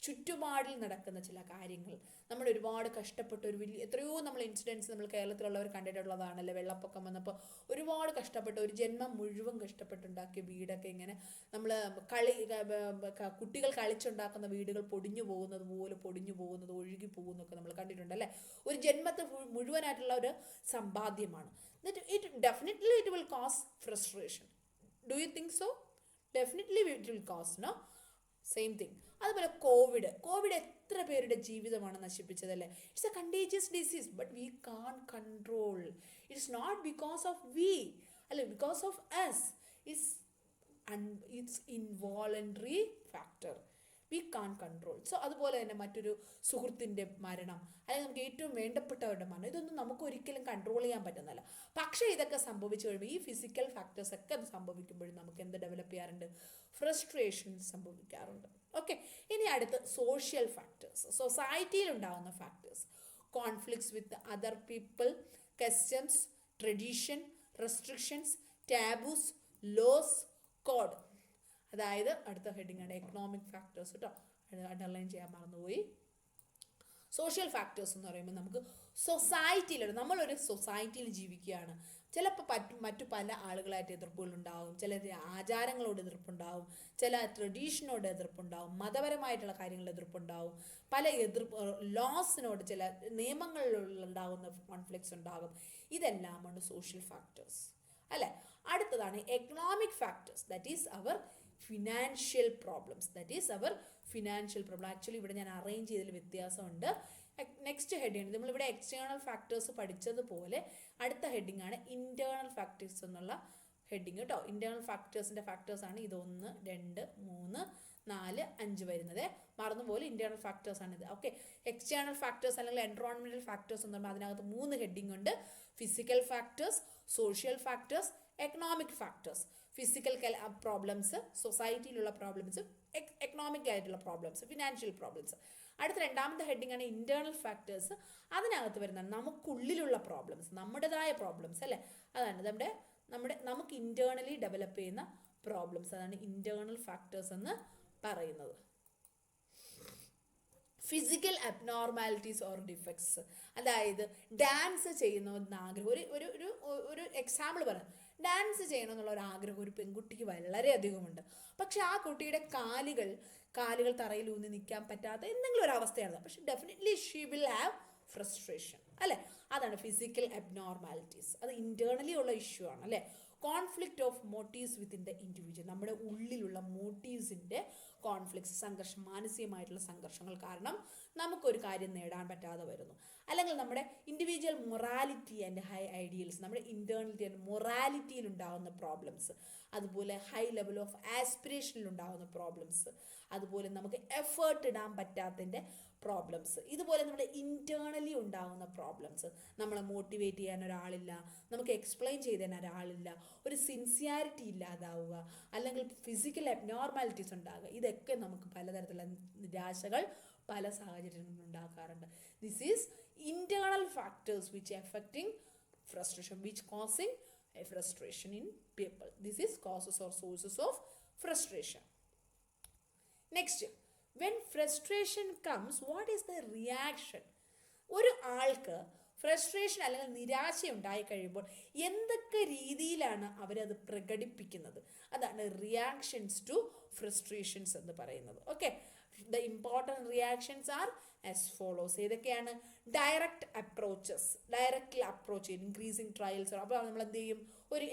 ചുറ്റുപാടിൽ നടക്കുന്ന ചില കാര്യങ്ങൾ, നമ്മൾ ഒരുപാട് കഷ്ടപ്പെട്ട് എത്രയോ നമ്മൾ ഇൻസിഡൻസ് നമ്മൾ കേരളത്തിലുള്ളവർ കണ്ടിട്ടുള്ളതാണല്ലേ. വെള്ളപ്പൊക്കം വന്നപ്പോൾ ഒരുപാട് കഷ്ടപ്പെട്ട്, ഒരു ജന്മം മുഴുവൻ കഷ്ടപ്പെട്ടുണ്ടാക്കിയ വീടൊക്കെ ഇങ്ങനെ നമ്മൾ കുട്ടികൾ കളിച്ചുണ്ടാക്കുന്ന വീടുകൾ പൊടിഞ്ഞു പോകുന്നത് പോലെ ഒഴുകി പോകുന്നതൊക്കെ നമ്മൾ കണ്ടിട്ടുണ്ടല്ലേ. ഒരു ജന്മത്തെ മുഴുവനായിട്ടുള്ള ഒരു സമ്പാദ്യമാണ്. Definitely it will cause frustration. Do you think so? Definitely it will cause, no? Same thing. അതുപോലെ കോവിഡ് എത്ര പേരുടെ ജീവിതമാണ് നശിപ്പിച്ചതല്ലേ. It's a contagious disease, but we can't control. It's not because of we, അല്ലെ, because of us. It's involuntary factor, we can't control. So അതുപോലെ തന്നെ മറ്റൊരു സുഹൃത്തിൻ്റെ മരണം, അല്ലെങ്കിൽ നമുക്ക് ഏറ്റവും വേണ്ടപ്പെട്ടവരുടെ മരണം, ഇതൊന്നും നമുക്ക് ഒരിക്കലും കൺട്രോൾ ചെയ്യാൻ പറ്റുന്നില്ല. പക്ഷേ ഇതൊക്കെ സംഭവിച്ചു കഴിയുമ്പോൾ, ഈ ഫിസിക്കൽ ഫാക്ടേഴ്സ് ഒക്കെ സംഭവിക്കുമ്പോഴും നമുക്ക് എന്ത് ഡെവലപ്പ് ചെയ്യാറുണ്ട്? ഫ്രസ്ട്രേഷൻ സംഭവിക്കാറുണ്ട്. ഓക്കെ, ഇനി അടുത്ത് സോഷ്യൽ ഫാക്ടേഴ്സ്, സൊസൈറ്റിയിൽ ഉണ്ടാകുന്ന factors. Conflicts with other people, customs, tradition, restrictions, taboos, laws, code. അതായത് അടുത്ത ഹെഡിങ് ആണ് എക്കണോമിക് ഫാക്ടേഴ്സ് കേട്ടോ, അണ്ടർലൈൻ ചെയ്യാൻ മറന്നുപോയി. സോഷ്യൽ ഫാക്ടേഴ്സ് എന്ന് പറയുമ്പോൾ നമുക്ക് സൊസൈറ്റിയിലുണ്ട്, നമ്മളൊരു സൊസൈറ്റിയിൽ ജീവിക്കുകയാണ്. ചിലപ്പോൾ മറ്റു പല ആളുകളായിട്ട് എതിർപ്പുകളുണ്ടാവും, ചില ആചാരങ്ങളോട് എതിർപ്പുണ്ടാവും, ചില ട്രഡീഷനോട് എതിർപ്പുണ്ടാവും, മതപരമായിട്ടുള്ള കാര്യങ്ങളിൽ എതിർപ്പുണ്ടാവും, പല ലോസിനോട്, ചില നിയമങ്ങളിലുണ്ടാകുന്ന കോൺഫ്ലിക്ട്സ് ഉണ്ടാകും. ഇതെല്ലാമാണ് സോഷ്യൽ ഫാക്ടേഴ്സ്, അല്ലേ? അടുത്തതാണ് economic factors, that is our financial problems. Actually ഇവിടെ ഞാൻ അറേഞ്ച് ചെയ്തതിൽ വ്യത്യാസമുണ്ട്. നെക്സ്റ്റ് ഹെഡിങ് നമ്മളിവിടെ എക്സ്റ്റേണൽ ഫാക്ടേഴ്സ് പഠിച്ചതുപോലെ അടുത്ത ഹെഡിങ് ആണ് ഇന്റേണൽ ഫാക്ടേഴ്സ് എന്നുള്ള ഹെഡിങ് കേട്ടോ. ഇന്റേണൽ ഫാക്ടേഴ്സിന്റെ ഫാക്ടേഴ്സ് ആണ് ഇത് 1, 2, 3, 4, 5 വരുന്നത്. മറന്നുപോലെ ഇന്റേണൽ ഫാക്ടേഴ്സ് ആണ് ഇത്. ഓക്കെ, എക്സ്റ്റേണൽ ഫാക്ടേഴ്സ് അല്ലെങ്കിൽ എൻവറോൺമെന്റൽ ഫാക്ടേഴ്സ് എന്ന് പറയുമ്പോൾ അതിനകത്ത് 3 ഹെഡിങ് ഉണ്ട്. Physical factors, social factors, economic factors. Physical problems, സൊസൈറ്റിയിലുള്ള പ്രോബ്ലംസ്, എക്കണോമിക് ആയിട്ടുള്ള പ്രോബ്ലംസ്, ഫിനാൻഷ്യൽ പ്രോബ്ലംസ്. അടുത്ത രണ്ടാമത്തെ ഹെഡിങ് ആണ് ഇന്റേണൽ ഫാക്ടേഴ്സ്. അതിനകത്ത് വരുന്നതാണ് നമുക്കുള്ളിലുള്ള പ്രോബ്ലംസ്, നമ്മുടേതായ പ്രോബ്ലംസ് അല്ലേ. അതാണ് നമുക്ക് ഇന്റേണലി ഡെവലപ്പ് ചെയ്യുന്ന പ്രോബ്ലംസ്. അതാണ് ഇന്റേണൽ ഫാക്ടേഴ്സ് എന്ന് പറയുന്നത്. ഫിസിക്കൽ അബ്നോർമാലിറ്റീസ് ഓർ ഡിഫക്ട്സ്, അതായത് ഡാൻസ് ചെയ്യണമെന്ന് ആഗ്രഹം. ഒരു എക്സാമ്പിൾ പറയാം. ഡാൻസ് ചെയ്യണമെന്നുള്ള ഒരു ആഗ്രഹം ഒരു പെൺകുട്ടിക്ക് വളരെയധികമുണ്ട്. പക്ഷെ ആ കുട്ടിയുടെ കാലുകൾ തറയിൽ ഊന്നി നിൽക്കാൻ പറ്റാത്ത എന്തെങ്കിലും ഒരു അവസ്ഥയാണ്. പക്ഷെ definitely she will have frustration അല്ലേ. അതാണ് ഫിസിക്കൽ അബ്നോർമാലിറ്റീസ്. അത് ഇന്റേണലി ഉള്ള ഇഷ്യൂ ആണ് അല്ലേ. Conflict of motifs within the individual, നമ്മുടെ ഉള്ളിലുള്ള മോട്ടീവ്സിൻ്റെ കോൺഫ്ലിക്ട്സ്, സംഘർഷം, മാനസികമായിട്ടുള്ള സംഘർഷങ്ങൾ കാരണം നമുക്കൊരു കാര്യം നേടാൻ പറ്റാതെ വരുന്നു. അല്ലെങ്കിൽ നമ്മുടെ individual morality and high ideals, നമ്മുടെ ഇൻറ്റേർണലിറ്റി ആൻഡ് മൊറാലിറ്റിയിൽ ഉണ്ടാകുന്ന പ്രോബ്ലംസ്, അതുപോലെ ഹൈ ലെവൽ ഓഫ് ആസ്പിറേഷനിൽ ഉണ്ടാകുന്ന പ്രോബ്ലംസ്, അതുപോലെ നമുക്ക് എഫേർട്ട് ഇടാൻ പറ്റാത്തതിൻ്റെ പ്രോബ്ലംസ്, ഇതുപോലെ നമ്മുടെ ഇൻറ്റേർണലി ഉണ്ടാകുന്ന പ്രോബ്ലംസ്. നമ്മളെ മോട്ടിവേറ്റ് ചെയ്യാൻ ഒരാളില്ല, നമുക്ക് എക്സ്പ്ലെയിൻ ചെയ്ത് തരാൻ ഒരാളില്ല, ഒരു സിൻസിയാരിറ്റി ഇല്ലാതാവുക, അല്ലെങ്കിൽ ഫിസിക്കൽ അബ്നോർമാലിറ്റീസ് ഉണ്ടാകുക. ഇതൊക്കെ നമുക്ക് പലതരത്തിലുള്ള നിരാശകൾ പല സാഹചര്യങ്ങളിലും ഉണ്ടാക്കാറുണ്ട്. This is internal factors which affecting frustration, which causing a frustration in people. This is causes or sources of frustration. Next, when frustration comes, what is the reaction? ഒരു ആൾക്ക് ഫ്രസ്ട്രേഷൻ അല്ലെങ്കിൽ നിരാശ ഉണ്ടായി കഴിയുമ്പോൾ എന്തൊക്കെ രീതിയിലാണ് അവരത് പ്രകടിപ്പിക്കുന്നത്? അതാണ് റിയാക്ഷൻസ് ടു ഫ്രസ്ട്രേഷൻസ് എന്ന് പറയുന്നത്. Okay, the important reactions are as follows. ഏതൊക്കെയാണ്? ഡയറക്റ്റ് അപ്രോച്ചസ്, ഡയറക്റ്റ്ലി അപ്രോച്ച് ചെയ്യും, ഇൻക്രീസിങ് ട്രയൽസ്. അപ്പോൾ നമ്മൾ എന്ത് ചെയ്യും?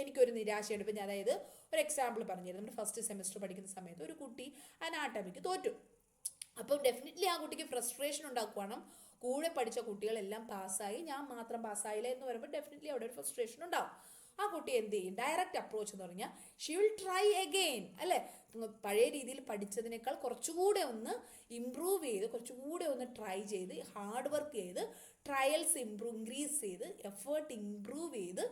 എനിക്കൊരു നിരാശയുണ്ട്. ഇപ്പം ഞാൻ അതായത് ഒരു എക്സാമ്പിൾ പറഞ്ഞുതരും. നമ്മുടെ ഫസ്റ്റ് സെമിസ്റ്റർ പഠിക്കുന്ന സമയത്ത് ഒരു കുട്ടി അനാട്ടമിക്ക് തോറ്റു. അപ്പം ഡെഫിനറ്റ്ലി ആ കുട്ടിക്ക് ഫ്രസ്ട്രേഷൻ ഉണ്ടാക്കുവാണ്. കൂടെ പഠിച്ച കുട്ടികളെല്ലാം പാസ്സായി, ഞാൻ മാത്രം പാസ്സായില്ല എന്ന് പറയുമ്പോൾ ഡെഫിനറ്റ്ലി അവിടെ ഒരു ഫ്രസ്ട്രേഷൻ ഉണ്ടാവും. ആ കുട്ടി എന്ത് ചെയ്യും? ഡയറക്റ്റ് അപ്രോച്ച് എന്ന് പറഞ്ഞാൽ ഷീ വിൽ ട്രൈ അഗെയിൻ അല്ലേ. പഴയ രീതിയിൽ പഠിച്ചതിനേക്കാൾ കുറച്ചുകൂടെ ഒന്ന് ഇമ്പ്രൂവ് ചെയ്ത്, കുറച്ചുകൂടെ ഒന്ന് ട്രൈ ചെയ്ത്, ഹാർഡ് വർക്ക് ചെയ്ത്, ട്രയൽസ് ഇൻക്രീസ് ചെയ്ത്, എഫേർട്ട് ഇംപ്രൂവ് ചെയ്ത്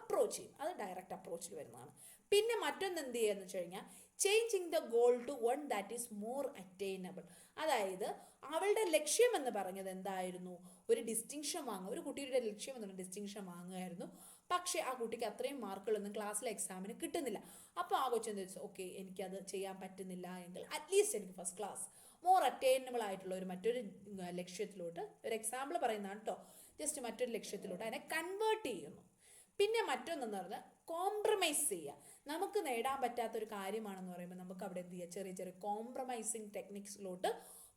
അപ്രോച്ച് ചെയ്യും. അത് ഡയറക്റ്റ് അപ്രോച്ചിൽ വരുന്നതാണ്. പിന്നെ മറ്റൊന്ന് എന്ത് ചെയ്യുക എന്ന് വെച്ച് കഴിഞ്ഞാൽ changing the goal to one that is more attainable. അതായത് അവളുടെ ലക്ഷ്യം എന്ന് പറഞ്ഞത് എന്തായിരുന്നു? ഒരു ഡിസ്റ്റിങ്ഷൻ വാങ്ങുക. ഒരു കുട്ടിയുടെ ലക്ഷ്യം എന്നുള്ള ഡിസ്റ്റിങ്ഷൻ വാങ്ങുകയായിരുന്നു. പക്ഷേ ആ കുട്ടിക്ക് അത്രയും മാർക്കുകളൊന്നും ക്ലാസ്സിലെ എക്സാമിന് കിട്ടുന്നില്ല. അപ്പോൾ ആ കൊച്ചെന്ന് വെച്ചാൽ ഓക്കെ, എനിക്കത് ചെയ്യാൻ പറ്റുന്നില്ല എങ്കിൽ അറ്റ്ലീസ്റ്റ് എനിക്ക് ഫസ്റ്റ് ക്ലാസ്, മോർ അറ്റൈനബിൾ ആയിട്ടുള്ള മറ്റൊരു ലക്ഷ്യത്തിലോട്ട്, ഒരു എക്സാമ്പിൾ പറയുന്നതാണ് കേട്ടോ, ജസ്റ്റ് മറ്റൊരു ലക്ഷ്യത്തിലോട്ട് അതിനെ കൺവേർട്ട് ചെയ്യുന്നു. പിന്നെ മറ്റൊന്നെന്ന് പറഞ്ഞാൽ കോംപ്രമൈസ് ചെയ്യുക. നമുക്ക് നേടാൻ പറ്റാത്ത ഒരു കാര്യമാണെന്ന് പറയുമ്പോൾ നമുക്ക് അവിടെ എന്ത് ചെയ്യുക? ചെറിയ ചെറിയ കോംപ്രമൈസിങ് ടെക്നിക്സിലോട്ട്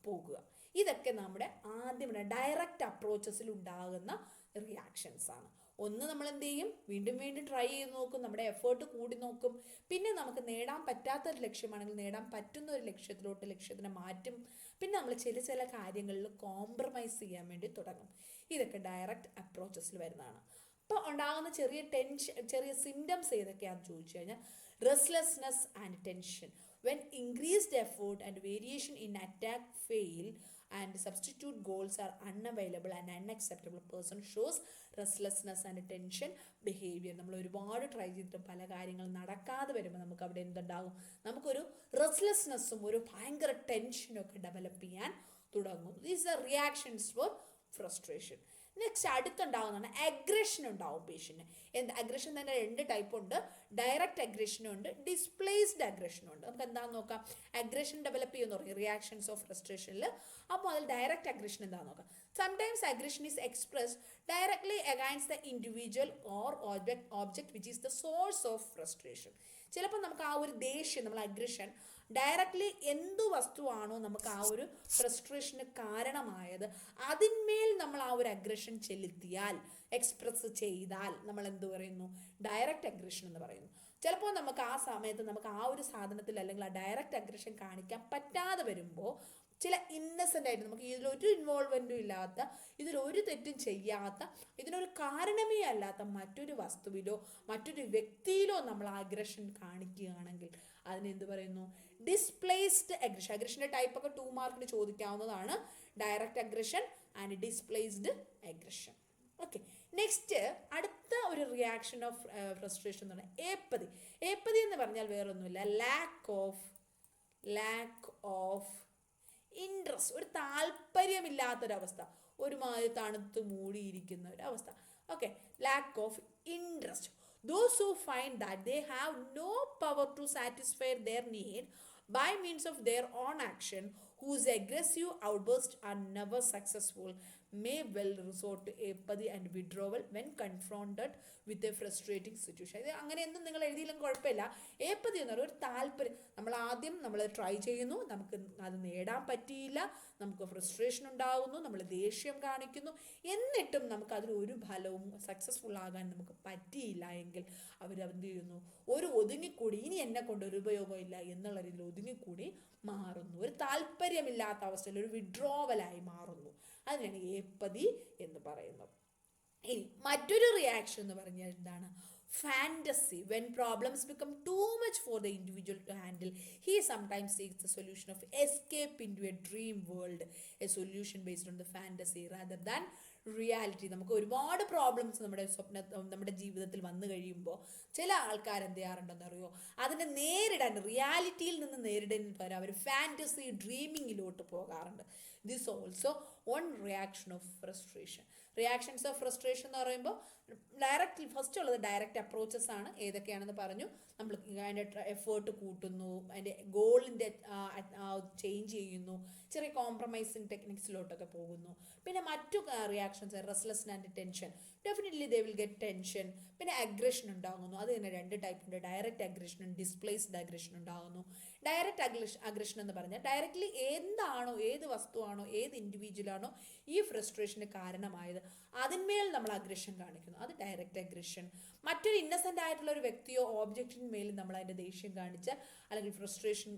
പോകുക. ഇതൊക്കെ നമ്മുടെ ആദ്യം ഡയറക്റ്റ് അപ്രോച്ചസിൽ ഉണ്ടാകുന്ന റിയാക്ഷൻസ് ആണ്. ഒന്ന്, നമ്മൾ എന്ത് ചെയ്യും? വീണ്ടും വീണ്ടും ട്രൈ ചെയ്ത് നോക്കും, നമ്മുടെ എഫേർട്ട് കൂടി നോക്കും. പിന്നെ നമുക്ക് നേടാൻ പറ്റാത്ത ഒരു ലക്ഷ്യമാണെങ്കിൽ നേടാൻ പറ്റുന്ന ഒരു ലക്ഷ്യത്തിനെ മാറ്റും. പിന്നെ നമ്മൾ ചില കാര്യങ്ങളിൽ കോംപ്രമൈസ് ചെയ്യാൻ വേണ്ടി തുടങ്ങും. ഇതൊക്കെ ഡയറക്റ്റ് അപ്രോച്ചസിൽ വരുന്നതാണ്. അപ്പോൾ ഉണ്ടാകുന്ന ചെറിയ സിംറ്റംസ് ഏതൊക്കെയാണെന്ന് ചോദിച്ചു കഴിഞ്ഞാൽ restlessness and tension. When increased effort and variation in attack fail and substitute goals are unavailable and unacceptable, person shows restlessness and tension behavior. നമ്മൾ ഒരുപാട് ട്രൈ ചെയ്തിട്ടും പല കാര്യങ്ങളും നടക്കാതെ വരുമ്പോൾ നമുക്ക് അവിടെ എന്തുണ്ടാകും? നമുക്കൊരു റെസ്റ്റ്ലെസ്നെസ്സും ഒരു ഭയങ്കര ടെൻഷനും ഒക്കെ ഡെവലപ്പ് ചെയ്യാൻ തുടങ്ങും. These are reactions for frustration. Next അടുത്തുണ്ടാകുന്നതാണ് അഗ്രഷൻ ഉണ്ടാവും പേഷ്യന്. അഗ്രഷൻ തന്നെ 2 ടൈപ്പ് ഉണ്ട്. ഡയറക്റ്റ് അഗ്രഷനും ഉണ്ട്, ഡിസ്പ്ലേസ്ഡ് അഗ്രഷനും ഉണ്ട്. നമുക്ക് എന്താണെന്ന് നോക്കാം. അഗ്രഷൻ ഡെവലപ്പ് ചെയ്യുമെന്ന് പറയും റിയാക്ഷൻസ് ഓഫ് ഫ്രസ്ട്രേഷനിൽ. അപ്പോൾ അതിൽ ഡയറക്റ്റ് അഗ്രഷൻ എന്താണെന്ന് നോക്കാം. Sometimes aggression is expressed directly against the individual or object which is the source of frustration. ചിലപ്പോൾ നമുക്ക് ആ ഒരു ദേഷ്യം, നമ്മൾ അഗ്രഷൻ ഡയറക്റ്റ്ലി എന്തു വസ്തുവാണോ നമുക്ക് ആ ഒരു ഫ്രസ്ട്രേഷന് കാരണമായത് അതിന്മേൽ നമ്മൾ ആ ഒരു അഗ്രഷൻ ചെലുത്തിയാൽ, എക്സ്പ്രസ് ചെയ്താൽ നമ്മൾ എന്ത് പറയുന്നു? ഡയറക്റ്റ് അഗ്രഷൻ എന്ന് പറയുന്നു. ചിലപ്പോൾ നമുക്ക് ആ സമയത്ത് നമുക്ക് ആ ഒരു സാധനത്തിൽ അല്ലെങ്കിൽ ആ ഡയറക്റ്റ് അഗ്രഷൻ കാണിക്കാൻ പറ്റാതെ വരുമ്പോൾ ചില ഇന്നസെൻ്റ് ആയിട്ട് നമുക്ക് ഇതിലൊരു ഇൻവോൾവ്മെൻറ്റും ഇല്ലാത്ത, ഇതിലൊരു തെറ്റും ചെയ്യാത്ത, ഇതിനൊരു കാരണമേ അല്ലാത്ത മറ്റൊരു വസ്തുവിലോ മറ്റൊരു വ്യക്തിയിലോ നമ്മൾ അഗ്രഷൻ കാണിക്കുകയാണെങ്കിൽ അതിനെന്ത് പറയുന്നു? Displaced aggression. അഗ്രഷൻ്റെ ടൈപ്പൊക്കെ 2 മാർക്കിന് ചോദിക്കാവുന്നതാണ്. Direct aggression and displaced aggression. Okay, next അടുത്ത ഒരു റിയാക്ഷൻ ഓഫ് ഫ്രസ്ട്രേഷൻ എന്ന് പറഞ്ഞാൽ ഏപ്പതി. ഏപ്പതി എന്ന് പറഞ്ഞാൽ വേറൊന്നുമില്ല, ലാക്ക് ഓഫ് ഇൻട്രസ്റ്റ്, ഒരു താല്പര്യമില്ലാത്തൊരവസ്ഥ, ഒരുമാതിരി തണുത്ത് മൂടിയിരിക്കുന്ന ഒരു അവസ്ഥ. Okay, lack of interest. Those who find that they have no power to satisfy their need by means of their own action, whose aggressive outbursts are never successful, may well resort to apathy and withdrawal when confronted with a frustrating situation. ഇത് അങ്ങനെയൊന്നും നിങ്ങൾ എഴുതിയില്ലെങ്കിൽ കുഴപ്പമില്ല. ഏപ്പതി എന്ന് പറയുന്നത് ഒരു താല്പര്യം. നമ്മൾ try ചെയ്യുന്നു, നമുക്ക് അത് നേടാൻ പറ്റിയില്ല, നമുക്ക് ഫ്രസ്ട്രേഷൻ ഉണ്ടാകുന്നു, നമ്മൾ ദേഷ്യം കാണിക്കുന്നു, എന്നിട്ടും നമുക്ക് അതിലൊരു ഫലവും സക്സസ്ഫുൾ ആകാൻ നമുക്ക് പറ്റിയില്ല എങ്കിൽ അവരെന്ത് ചെയ്യുന്നു? ഒരു ഒതുങ്ങിക്കൂടി, ഇനി എന്നെ കൊണ്ട് ഒരു ഉപയോഗമില്ല എന്നുള്ള രീതിയിൽ ഒതുങ്ങിക്കൂടി മാറുന്നു. ഒരു താല്പര്യമില്ലാത്ത അവസ്ഥയിൽ ഒരു വിഡ്രോവലായി മാറുന്നു. അതിനാണ് ഏപ്പതി എന്ന് പറയുന്നത്. ഇനി മറ്റൊരു റിയാക്ഷൻ എന്ന് പറഞ്ഞാൽ എന്താണ്? Fantasy. When problems become too much for the individual to handle, he sometimes seeks the solution of escape into a dream world, a solution based on the fantasy rather than reality. നമുക്ക് ഒരുപാട് problems നമ്മുടെ ജീവിതത്തിൽ വന്നു കഴിയുമ്പോൾ ചില ആൾക്കാർ എന്ത് ചെയ്യാറുണ്ടെന്ന് അറിയോ? അതിനെ നേരിടാൻ, റിയാലിറ്റിയിൽ നിന്ന് നേരിടുന്നതിന് പകരം അവർ ഫാൻറ്റസി ഡ്രീമിങ്ങിലോട്ട് പോകാറുണ്ട്. This also one reaction of frustration. Reactions of frustration എന്ന് പറയുമ്പോൾ ഫസ്റ്റ് ഉള്ളത് ഡയറക്റ്റ് അപ്രോച്ചസ് ആണ്. ഏതൊക്കെയാണെന്ന് പറഞ്ഞു. നമ്മൾ അതിൻ്റെ എഫേർട്ട് കൂട്ടുന്നു, അതിൻ്റെ ഗോളിൻ്റെ ചേഞ്ച് ചെയ്യുന്നു, ചെറിയ കോംപ്രമൈസിങ് ടെക്നിക്സിലോട്ടൊക്കെ പോകുന്നു. പിന്നെ മറ്റു reactions restlessness and tension. Definitely they will get tension. പിന്നെ അഗ്രഷൻ ഉണ്ടാകുന്നു. അത് തന്നെ 2 ടൈപ്പ് ഉണ്ട്, ഡയറക്റ്റ് അഗ്രഷനും ഡിസ്പ്ലേസ്ഡ് അഗ്രഷൻ ഉണ്ടാകുന്നു. ഡയറക്റ്റ് അഗ്രഷൻ എന്ന് പറഞ്ഞാൽ ഡയറക്റ്റ്ലി എന്താണോ, ഏത് വസ്തുവാണോ, ഏത് ഇൻഡിവിജ്വലാണോ ഈ ഫ്രസ്ട്രേഷന് കാരണമായത് അതിന്മേൽ നമ്മൾ അഗ്രഷൻ കാണിക്കുന്നു, അത് ഡയറക്റ്റ് അഗ്രഷൻ. മറ്റൊരു ഇന്നസെൻ്റ് ആയിട്ടുള്ള ഒരു വ്യക്തിയോ ഓബ്ജക്റ്റിന്മേലും നമ്മൾ അതിൻ്റെ ദേഷ്യം കാണിച്ചാൽ അല്ലെങ്കിൽ ഫ്രസ്ട്രേഷൻ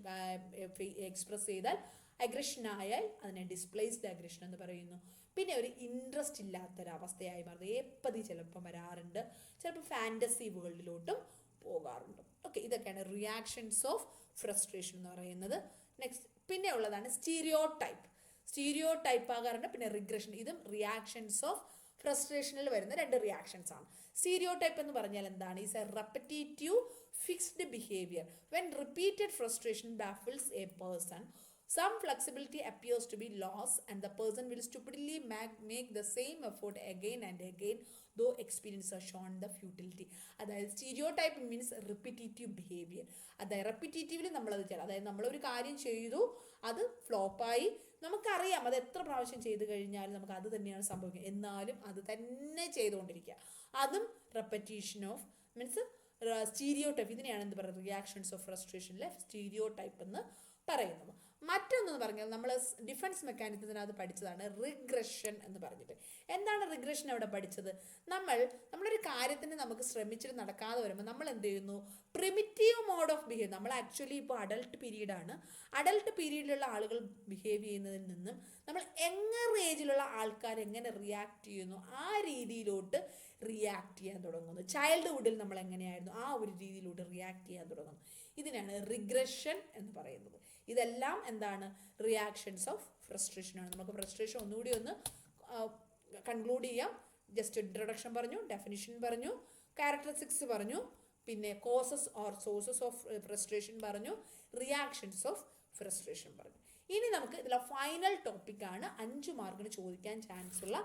എക്സ്പ്രസ് ചെയ്താൽ, അഗ്രഷനായാൽ അതിനെ ഡിസ്പ്ലേസ്ഡ് അഗ്രഷൻ എന്ന് പറയുന്നു. പിന്നെ ഒരു ഇൻട്രസ്റ്റ് ഇല്ലാത്തൊരവസ്ഥയായി മാറുന്നത് ഏപ്പതി ചിലപ്പോൾ വരാറുണ്ട്. ചിലപ്പോൾ ഫാൻറ്റസി വേൾഡിലോട്ടും പോകാറുണ്ട്. ഓക്കെ, ഇതൊക്കെയാണ് റിയാക്ഷൻസ് ഓഫ് ഫ്രസ്ട്രേഷൻ എന്ന് പറയുന്നത്. നെക്സ്റ്റ് പിന്നെ ഉള്ളതാണ് സ്റ്റീരിയോ ടൈപ്പ് ആകാറുണ്ട്. പിന്നെ റിഗ്രഷൻ. ഇതും റിയാക്ഷൻസ് ഓഫ് ഫ്രസ്ട്രേഷനിൽ വരുന്ന 2 റിയാക്ഷൻസ് ആണ്. സ്റ്റീരിയോ ടൈപ്പ് എന്ന് പറഞ്ഞാൽ എന്താണ്? Is A repetitive fixed behaviour. When repeated frustration baffles A person, some flexibility appears to be lost and the person will stupidly make the same effort again and again though experience has shown the futility. അതായത് stereotype means repetitive behaviour. അതായത് റെപ്പിറ്റേറ്റീവ്ലി നമ്മളത് ചെയ്യണം. അതായത് നമ്മളൊരു കാര്യം ചെയ്തു, അത് ഫ്ലോപ്പായി, നമുക്കറിയാം അത് എത്ര പ്രാവശ്യം ചെയ്ത് കഴിഞ്ഞാലും നമുക്ക് അത് തന്നെയാണ് സംഭവിക്കുക, എന്നാലും അത് തന്നെ ചെയ്തുകൊണ്ടിരിക്കുക. അതും റെപ്പറ്റീഷൻ ഓഫ് മീൻസ് സ്റ്റീരിയോടൈപ്പ്. ഇതിനെയാണ് എന്ത് പറയുന്നത്? റിയാക്ഷൻസ് ഓഫ് ഫ്രസ്ട്രേഷനിലെ സ്റ്റീരിയോടൈപ്പ് എന്ന് പറയുന്നത്. മറ്റൊന്നെന്ന് പറഞ്ഞാൽ നമ്മൾ ഡിഫൻസ് മെക്കാനിസത്തിനകത്ത് പഠിച്ചതാണ് റിഗ്രഷൻ എന്ന് പറഞ്ഞിട്ട്. എന്താണ് റിഗ്രഷൻ അവിടെ പഠിച്ചത്? നമ്മളൊരു കാര്യത്തിന് നമുക്ക് ശ്രമിച്ചിട്ട് നടക്കാതെ വരുമ്പോൾ നമ്മൾ എന്ത് ചെയ്യുന്നു? Primitive mode of behave. നമ്മൾ ആക്ച്വലി ഇപ്പോൾ അഡൾട്ട് പീരീഡാണ്. അഡൾട്ട് പീരീഡിലുള്ള ആളുകൾ ബിഹേവ് ചെയ്യുന്നതിൽ നിന്നും നമ്മൾ യങ്ങർ ഏജിലുള്ള ആൾക്കാർ എങ്ങനെ റിയാക്ട് ചെയ്യുന്നു ആ രീതിയിലോട്ട് റിയാക്ട് ചെയ്യാൻ തുടങ്ങുന്നു. ചൈൽഡ്ഹുഡിൽ നമ്മൾ എങ്ങനെയായിരുന്നു ആ ഒരു രീതിയിലോട്ട് റിയാക്ട് ചെയ്യാൻ തുടങ്ങുന്നു. ഇതിനാണ് റിഗ്രഷൻ എന്ന് പറയുന്നത്. ഇതെല്ലാം എന്താണ്? റിയാക്ഷൻസ് ഓഫ് ഫ്രസ്ട്രേഷൻ ആണ്. നമുക്ക് ഫ്രസ്ട്രേഷൻ ഒന്നുകൂടി ഒന്ന് കൺക്ലൂഡ് ചെയ്യാം. ജസ്റ്റ് ഇൻട്രൊഡക്ഷൻ പറഞ്ഞു, ഡെഫിനിഷൻ പറഞ്ഞു, ക്യാരക്ടറിസ്റ്റിക്സ് പറഞ്ഞു, പിന്നെ causes or sources of frustration പറഞ്ഞു, റിയാക്ഷൻസ് ഓഫ് ഫ്രസ്ട്രേഷൻ പറഞ്ഞു. ഇനി നമുക്ക് ഇതിലെ ഫൈനൽ ടോപ്പിക്കാണ് 5 മാർക്കിന് ചോദിക്കാൻ ചാൻസ് ഉള്ള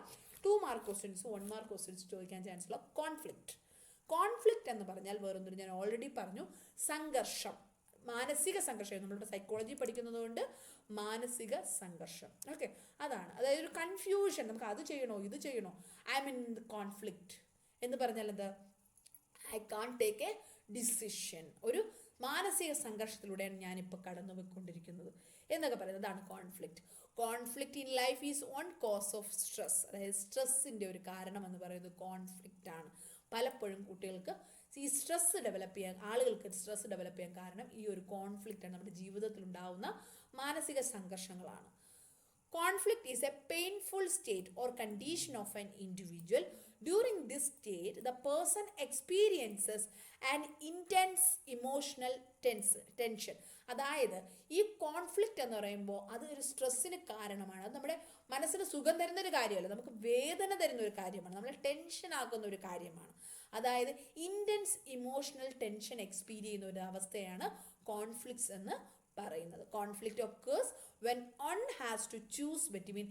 2 മാർക്ക് ക്വസ്റ്റ്യൻസ് 1 മാർക്ക് ക്വസ്റ്റ്യൻസ് ചോദിക്കാൻ ചാൻസ് ഉള്ള കോൺഫ്ലിക്റ്റ്. കോൺഫ്ലിക്റ്റ് എന്ന് പറഞ്ഞാൽ വേറൊന്നും ഞാൻ ഓൾറെഡി പറഞ്ഞു, സംഘർഷം, മാനസിക സംഘർഷം. നമ്മളുടെ സൈക്കോളജി പഠിക്കുന്നത് കൊണ്ട് മാനസിക സംഘർഷം. ഓക്കെ, അതാണ്. അതായത് ഒരു കൺഫ്യൂഷൻ, നമുക്ക് അത് ചെയ്യണോ ഇത് ചെയ്യണോ, ഐ മീൻ കോൺഫ്ലിക്റ്റ് എന്ന് പറഞ്ഞാൽ എന്താ? I can't take a decision. ഒരു മാനസിക സംഘർഷത്തിലൂടെയാണ് ഞാനിപ്പോൾ കടന്നു പോയിക്കൊണ്ടിരിക്കുന്നത് എന്നൊക്കെ പറയുന്നത്. അതാണ് conflict. Conflict in life is one cause of stress. അതായത് സ്ട്രെസ്സിൻ്റെ ഒരു കാരണം എന്ന് പറയുന്നത് കോൺഫ്ലിക്റ്റ് ആണ്. പലപ്പോഴും കുട്ടികൾക്ക് ഈ ആളുകൾക്ക് സ്ട്രെസ് ഡെവലപ്പ് ചെയ്യാൻ കാരണം ഈ ഒരു കോൺഫ്ലിക്റ്റ് ആണ്. നമ്മുടെ ജീവിതത്തിൽ ഉണ്ടാവുന്ന മാനസിക സംഘർഷങ്ങളാണ്. Conflict is a painful state or condition of an individual. During this state, the person experiences an intense emotional tension. അതായത് ഈ കോൺഫ്ലിക്റ്റ് എന്ന് പറയുമ്പോൾ അത് ഒരു സ്ട്രെസ്സിന് കാരണമാണ്. അത് നമ്മുടെ മനസ്സിന് സുഖം തരുന്ന ഒരു കാര്യമല്ല, നമുക്ക് വേദന തരുന്ന ഒരു കാര്യമാണ്, നമ്മളെ ടെൻഷൻ ആക്കുന്ന ഒരു കാര്യമാണ്. അതായത് ഇൻറ്റൻസ് ഇമോഷണൽ ടെൻഷൻ എക്സ്പീരിയൻസ് ചെയ്യുന്ന ഒരു അവസ്ഥയാണ് കോൺഫ്ലിക്ട്സ് എന്ന് പറയുന്നത്. Conflict occurs when one has to choose between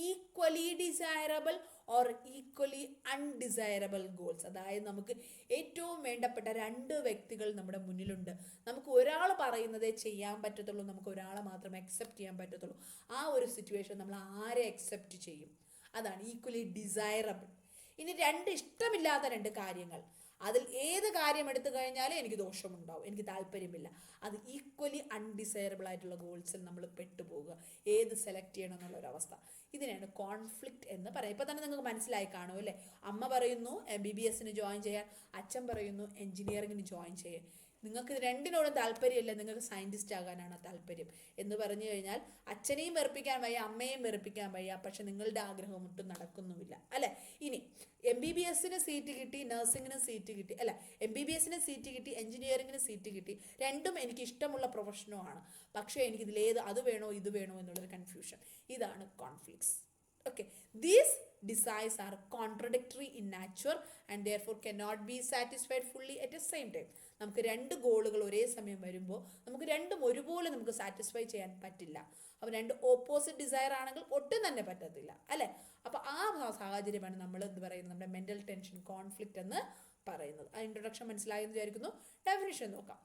equally desirable or equally undesirable goals. അതായത് നമുക്ക് ഏറ്റവും വേണ്ടപ്പെട്ട രണ്ട് വ്യക്തികൾ നമ്മുടെ മുന്നിലുണ്ട്. നമുക്ക് ഒരാൾ പറയുന്നതേ ചെയ്യാൻ പറ്റത്തുള്ളൂ, നമുക്ക് ഒരാളെ മാത്രമേ അക്സെപ്റ്റ് ചെയ്യാൻ പറ്റത്തുള്ളൂ. ആ ഒരു സിറ്റുവേഷൻ നമ്മൾ ആരെ അക്സെപ്റ്റ് ചെയ്യും? അതാണ് ഈക്വലി ഡിസൈറബിൾ. ഇനി രണ്ട് ഇഷ്ടമില്ലാത്ത രണ്ട് കാര്യങ്ങൾ, അതിൽ ഏത് കാര്യം എടുത്തു കഴിഞ്ഞാലും എനിക്ക് ദോഷമുണ്ടാവും, എനിക്ക് താല്പര്യമില്ല. അത് ഈക്വലി അൺഡിസൈറബിൾ ആയിട്ടുള്ള ഗോൾസിൽ നമ്മൾ പെട്ടുപോകുക, ഏത് സെലക്ട് ചെയ്യണം എന്നുള്ളൊരവസ്ഥ. ഇതിനെയാണ് കോൺഫ്ലിക്റ്റ് എന്ന് പറയുന്നത്. ഇപ്പം തന്നെ നിങ്ങൾക്ക് മനസ്സിലായി കാണും അല്ലേ? അമ്മ പറയുന്നു MBBS ജോയിൻ ചെയ്യാൻ, അച്ഛൻ പറയുന്നു എൻജിനീയറിങ്ങിന് ജോയിൻ ചെയ്യാൻ. നിങ്ങൾക്ക് രണ്ടിനോടും താല്പര്യമില്ല, നിങ്ങൾക്ക് സയൻറ്റിസ്റ്റ് ആകാനാണ് താല്പര്യം എന്ന് പറഞ്ഞു കഴിഞ്ഞാൽ അച്ഛനെയും വെറുപ്പിക്കാൻ വയ്യ, അമ്മയെയും വെറുപ്പിക്കാൻ വയ്യ, പക്ഷെ നിങ്ങളുടെ ആഗ്രഹം ഒട്ടും നടക്കുന്നുമില്ല അല്ലേ? ഇനി MBBS സീറ്റ് കിട്ടി, നഴ്സിങ്ങിന് സീറ്റ് കിട്ടി, അല്ല MBBS സീറ്റ് കിട്ടി, എൻജിനീയറിങ്ങിന് സീറ്റ് കിട്ടി, രണ്ടും എനിക്ക് ഇഷ്ടമുള്ള പ്രൊഫഷനുമാണ്, പക്ഷേ എനിക്ക് ഇതിലേത് അത് വേണോ ഇത് വേണോ എന്നുള്ളൊരു കൺഫ്യൂഷൻ. ഇതാണ് conflicts. Okay, these desires are contradictory in nature and therefore cannot be satisfied fully at the same time. നമുക്ക് രണ്ട് ഗോളുകൾ ഒരേ സമയം വരുമ്പോൾ നമുക്ക് രണ്ടും ഒരുപോലെ നമുക്ക് സാറ്റിസ്ഫൈ ചെയ്യാൻ പറ്റില്ല. അപ്പോൾ രണ്ട് ഓപ്പോസിറ്റ് ഡിസയർ ആണെങ്കിൽ ഒട്ടും തന്നെ പറ്റത്തില്ല അല്ലേ? അപ്പോൾ ആ സാഹചര്യമാണ് നമ്മൾ എന്ത് പറയുന്നത്, നമ്മുടെ മെൻ്റൽ ടെൻഷൻ കോൺഫ്ലിക്റ്റ് എന്ന് പറയുന്നത്. ആ ഇൻട്രൊഡക്ഷൻ മനസ്സിലായെന്ന് വിചാരിക്കുന്നു. ഡെഫിനിഷൻ നോക്കാം.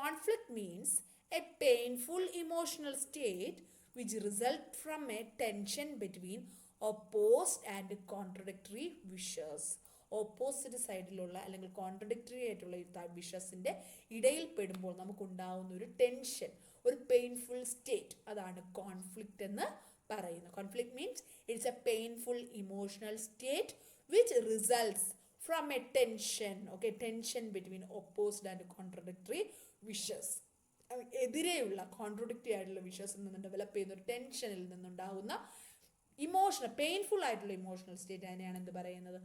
Conflict means A painful emotional state which result from a tension between opposed and contradictory wishes. Opposite സൈഡിലുള്ള അല്ലെങ്കിൽ കോൺട്രഡിക്ടറി ആയിട്ടുള്ള വിഷസിൻ്റെ ഇടയിൽ പെടുമ്പോൾ നമുക്കുണ്ടാവുന്ന ഒരു ടെൻഷൻ, ഒരു പെയിൻഫുൾ സ്റ്റേറ്റ്, അതാണ് കോൺഫ്ലിക്റ്റ് എന്ന് പറയുന്നത്. Conflict means it's A painful emotional state which results from A tension. Okay, tension between opposed and contradictory wishes. എതിരെയുള്ള കോൺട്രഡിക്റ്ററി ആയിട്ടുള്ള വിഷസിൽ നിന്ന് ഡെവലപ്പ് ചെയ്യുന്ന ഒരു ടെൻഷനിൽ നിന്നുണ്ടാകുന്ന ഇമോഷണൽ പെയിൻഫുൾ ആയിട്ടുള്ള ഇമോഷണൽ സ്റ്റേറ്റ്, അതിനെയാണ് എന്ത് പറയുന്നത്,